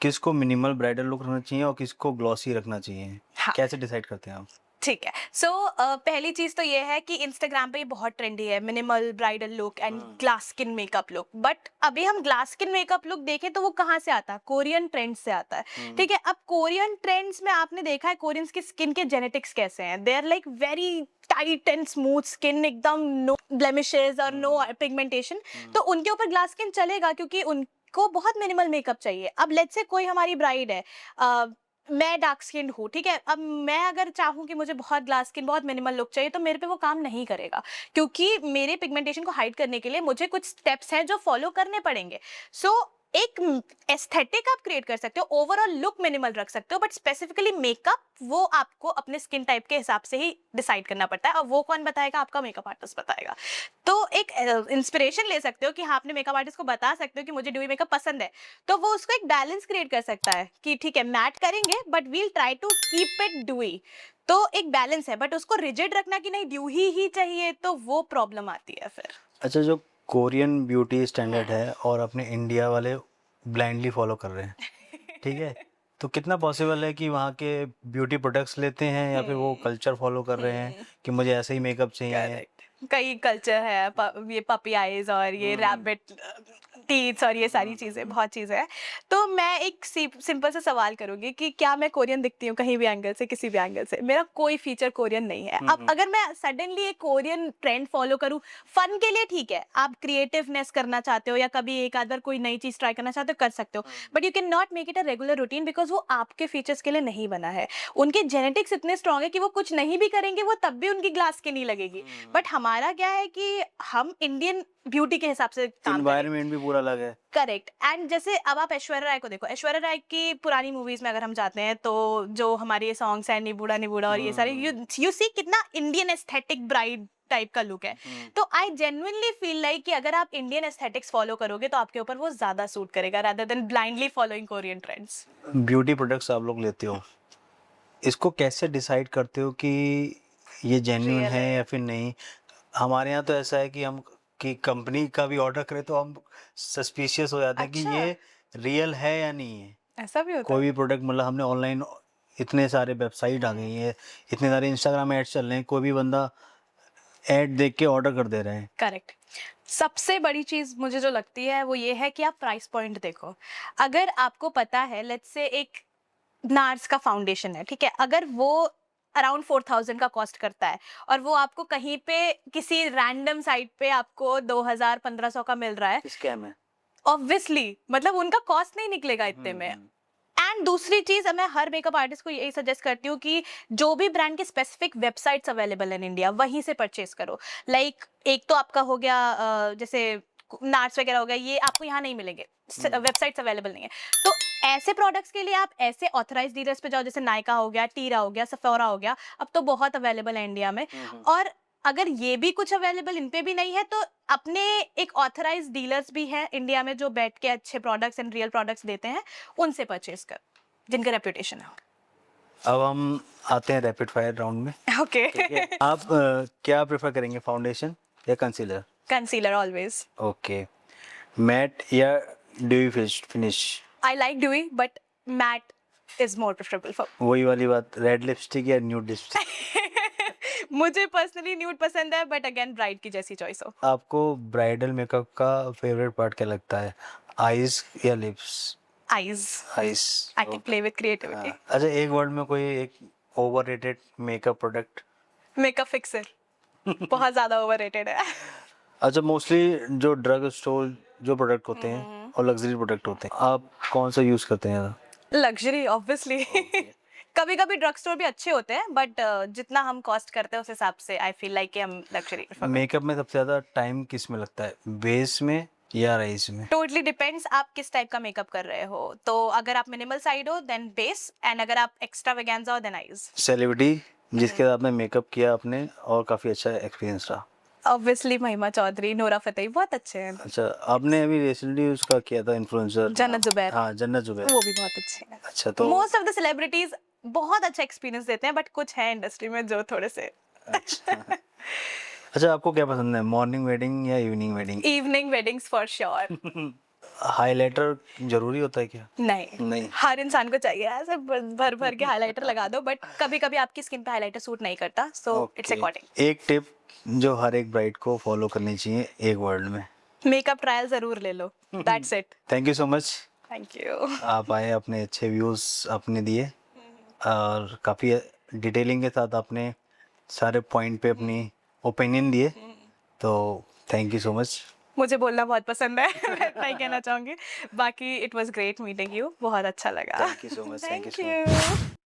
A: किसको मिनिमल ब्राइडल लुक रखना चाहिए और किसको ग्लॉसी रखना चाहिए,
B: हाँ.
A: कैसे डिसाइड करते हैं आप?
B: ठीक है. सो पहली चीज तो ये है कि इंस्टाग्राम पे ये बहुत ट्रेंडी है, minimal bridal look and glass skin makeup look. But अभी हम ग्लास स्किन मेकअप लुक देखें तो वो कहाँ से आता है, कोरियन ट्रेंड से आता है. ठीक है, अब कोरियन ट्रेंड्स में आपने देखा है कोरियंस की स्किन के जेनेटिक्स कैसे हैं. They are like very tight and smooth skin, एकदम नो ब्लेमिशेस और नो पिगमेंटेशन. तो उनके ऊपर ग्लास स्किन चलेगा, क्योंकि उनको बहुत मिनिमल मेकअप चाहिए. अब लेट्स से कोई हमारी ब्राइड है, मैं डार्क स्किन हूँ, ठीक है, अब मैं अगर चाहूँ कि मुझे बहुत ग्लास स्किन, बहुत मिनिमल लुक चाहिए, तो मेरे पे वो काम नहीं करेगा, क्योंकि मेरे पिगमेंटेशन को हाइड करने के लिए मुझे कुछ स्टेप्स हैं जो फॉलो करने पड़ेंगे. सो एक एस्थेटिक आप क्रिएट कर सकते हो, ओवरऑल लुक मिनिमल रख सकते हो, बट स्पेसिफिकली मेकअप वो आपको अपने स्किन टाइप के हिसाब से ही डिसाइड करना पड़ता है. और वो कौन बताएगा, आपका मेकअप आर्टिस्ट बताएगा. तो एक इंस्पिरेशन ले सकते हो कि हाँ, अपने मेकअप आर्टिस्ट को बता सकते हो कि मुझे ड्यूई मेकअप पसंद है, तो वो उसको एक बैलेंस क्रिएट कर सकता है कि ठीक है, मैट करेंगे but we'll try to keep it dewy. तो एक बैलेंस है, बट उसको रिजिड रखना कि नहीं ड्यू ही चाहिए, तो वो प्रॉब्लम आती है फिर.
A: अच्छा, जो कोरियन ब्यूटी स्टैंडर्ड है और अपने इंडिया वाले ब्लाइंडली फॉलो कर रहे हैं, ठीक है, तो कितना पॉसिबल है कि वहाँ के ब्यूटी प्रोडक्ट्स लेते हैं या फिर वो कल्चर फॉलो कर रहे हैं कि मुझे ऐसे ही मेकअप चाहिए?
B: करेक्ट. कई कल्चर है, ये पपी आईज और ये रैबिट टीथ्स और ये सारी चीजें, बहुत चीजें हैं. तो मैं एक सिंपल सा सवाल करूंगी कि क्या मैं कोरियन दिखती हूँ कहीं भी एंगल से, किसी भी एंगल से? मेरा कोई फीचर कोरियन नहीं है. अब अगर मैं सडनली एक कोरियन ट्रेंड फॉलो करूँ फन के लिए, ठीक है, आप क्रिएटिवनेस करना चाहते हो या कभी एक आध बार कोई नई चीज ट्राई करना चाहते हो, कर सकते हो, but you can not make it a regular routine, because वो आपके फीचर्स के लिए नहीं बना है. उनके जेनेटिक्स इतने स्ट्रांग है कि वो कुछ नहीं भी करेंगे, वो तब भी उनकी ग्लास स्किन नहीं लगेगी. बट हमारा क्या है कि हम इंडियन ब्यूटी के हिसाब से काम करें.
A: एनवायरनमेंट भी पूरा अलग है.
B: करेक्ट. एंड जैसे अब आप ऐश्वर्या राय को देखो, ऐश्वर्या राय की पुरानी मूवीज में अगर हम जाते हैं, तो जो हमारे ये सॉन्ग्स हैं निबूड़ा निबूड़ा और ये सारे, यू सी कितना इंडियन एस्थेटिक ब्राइड टाइप का लुक है. तो आई जेन्युइनली फील लाइक कि अगर आप इंडियन एस्थेटिक्स फॉलो करोगे तो आपके ऊपर वो ज्यादा सूट करेगा, rather than blindly following Korean trends.
A: Beauty products आप लोग लेते हो, इसको कैसे डिसाइड करते हो कि ये जेन्युइन
B: Real
A: है
B: है.
A: या फिर नहीं? हमारे यहाँ तो ऐसा है कि हम कि कंपनी का भी ऑर्डर करें तो हम सस्पिशियस हो जाते हैं कि
B: अच्छा.
A: ये रियल है या नहीं है.
B: ऐसा भी होता
A: कोई
B: है?
A: भी प्रोडक्ट मतलब हमने ऑनलाइन इतने सारे वेबसाइट आ गई है, इतने सारे इंस्टाग्राम एड्स चल रहे हैं, कोई भी बंदा ऐड देख के ऑर्डर कर दे रहे हैं।
B: करेक्ट। सबसे बड़ी चीज़ मुझे जो लगती है वो ये है कि आप प्राइस पॉइंट देखो। अगर आपको पता है लेट्स से एक नार्स का फाउंडेशन है, ठीक है? अगर वो अराउंड 4000 का कॉस्ट करता है और वो आपको कहीं पे किसी रैंडम साइट पे आपको 2000 1500 का मिल रहा है,
A: स्कैम है।
B: ऑब्वियसली मतलब उनका कॉस्ट नहीं निकलेगा इतने में। एंड दूसरी चीज मैं हर मेकअप आर्टिस्ट को यही सजेस्ट करती हूँ कि जो भी ब्रांड के स्पेसिफिक वेबसाइट्स अवेलेबल है इन इंडिया वहीं से परचेज करो। लाइक एक तो आपका हो गया जैसे नार्स वगैरह हो गया, ये आपको यहाँ नहीं मिलेंगे, वेबसाइट्स अवेलेबल नहीं है। तो ऐसे प्रोडक्ट्स के लिए आप ऐसे ऑथराइज डीलर्स पे जाओ, जैसे नायका हो गया, टीरा हो गया, सफोरा हो गया, अब तो बहुत अवेलेबल है इंडिया में। और अगर ये भी कुछ अवेलेबल इन पे भी नहीं है तो अपने एक ऑथराइज डीलर्स भी हैं इंडिया में जो बैठ के अच्छे प्रोडक्ट्स एंड रियल प्रोडक्ट्स देते हैं, उनसे परचेज कर, जिनका रेपुटेशन है।
A: अब हम आते हैं रैपिड फायर राउंड में।
B: ओके।
A: आप क्या प्रेफर करेंगे, फाउंडेशन या concealer?
B: Concealer always.
A: Okay. Matte या dewy finish?
B: I like dewy but matte is more preferable for.
A: वही वाली बात, रेड लिपस्टिक या न्यूड लिपस्टिक?
B: मुझे पर्सनली न्यूड पसंद है बट अगेन ब्राइड की जैसी चॉइस हो।
A: आपको ब्राइडल मेकअप का फेवरेट पार्ट क्या लगता है, आईज या lips?
B: Eyes.
A: Eyes.
B: I can play with creativity.
A: अच्छा, एक वर्ड में कोई एक overrated makeup product?
B: Makeup fixer बहुत ज्यादा ओवररेटेड है।
A: अच्छा, मोस्टली जो ड्रग स्टोर जो प्रोडक्ट होते हैं और लग्जरी प्रोडक्ट होते हैं, आप कौन सा यूज करते हैं ज़्यादा?
B: Luxury obviously. कभी कभी ड्रग स्टोर भी अच्छे होते हैं बट जितना हम कॉस्ट करते हैं उस हिसाब से आई फील लाइक हम लग्जरी।
A: मेकअप में सबसे ज़्यादा टाइम किस में लगता है, बेस में या राइज में?
B: टोटली डिपेंड्स आप किस टाइप का मेकअप कर रहे हो। तो अगर आप मिनिमल साइड हो देन बेस, एंड अगर आप एक्स्ट्रा वेगेंजा हो देन आईज।
A: सेलिब्रिटी जिसके साथ में मेकअप किया आपने और काफ़ी अच्छा एक्सपीरियंस रहा?
B: ऑब्वियसली महिमा चौधरी, नोरा फतेही, बहुत अच्छे हैं।
A: अच्छा, आपने अभी रिसेंटली उसका किया था इन्फ्लुएंसर,
B: जन्नत जुबैर।
A: हाँ जन्नत जुबैर।
B: वो भी बहुत अच्छे हैं।
A: अच्छा, तो
B: मोस्ट ऑफ द सेलिब्रिटीज बहुत अच्छा एक्सपीरियंस देते हैं बट कुछ है इंडस्ट्री में जो थोड़े से
A: अच्छा। अच्छा, आपको क्या पसंद है, मॉर्निंग वेडिंग या evening wedding?
B: Evening weddings for sure.
A: Highlighter जरूरी होता है क्या?
B: नहीं,
A: नहीं।
B: हर इंसान को चाहिए ऐसे भर भर के हाइलाइटर लगा दो, बट कभी कभी आपकी स्किन पे हाइलाइटर सूट नहीं करता, सो इट्स
A: ओके।
B: अकॉर्डिंग।
A: एक टिप जो हर एक ब्राइड को फॉलो करनी चाहिए एक वर्ड में?
B: मेकअप ट्रायल जरूर ले लो, that's it.
A: Thank you so much,
B: thank you.
A: आप आए, अपने अच्छे व्यूज़ आपने दिए और काफ़ी डिटेलिंग के साथ आपने सारे पॉइंट पे अपनी ओपिनियन दिए, तो थैंक यू सो मच।
B: मुझे बोलना बहुत पसंद है। मैं इतना ही कहना चाहूंगी, बाकी it was great meeting you, बहुत अच्छा लगा।
A: Thank you so much, thank you
B: thank
A: so much.
B: You.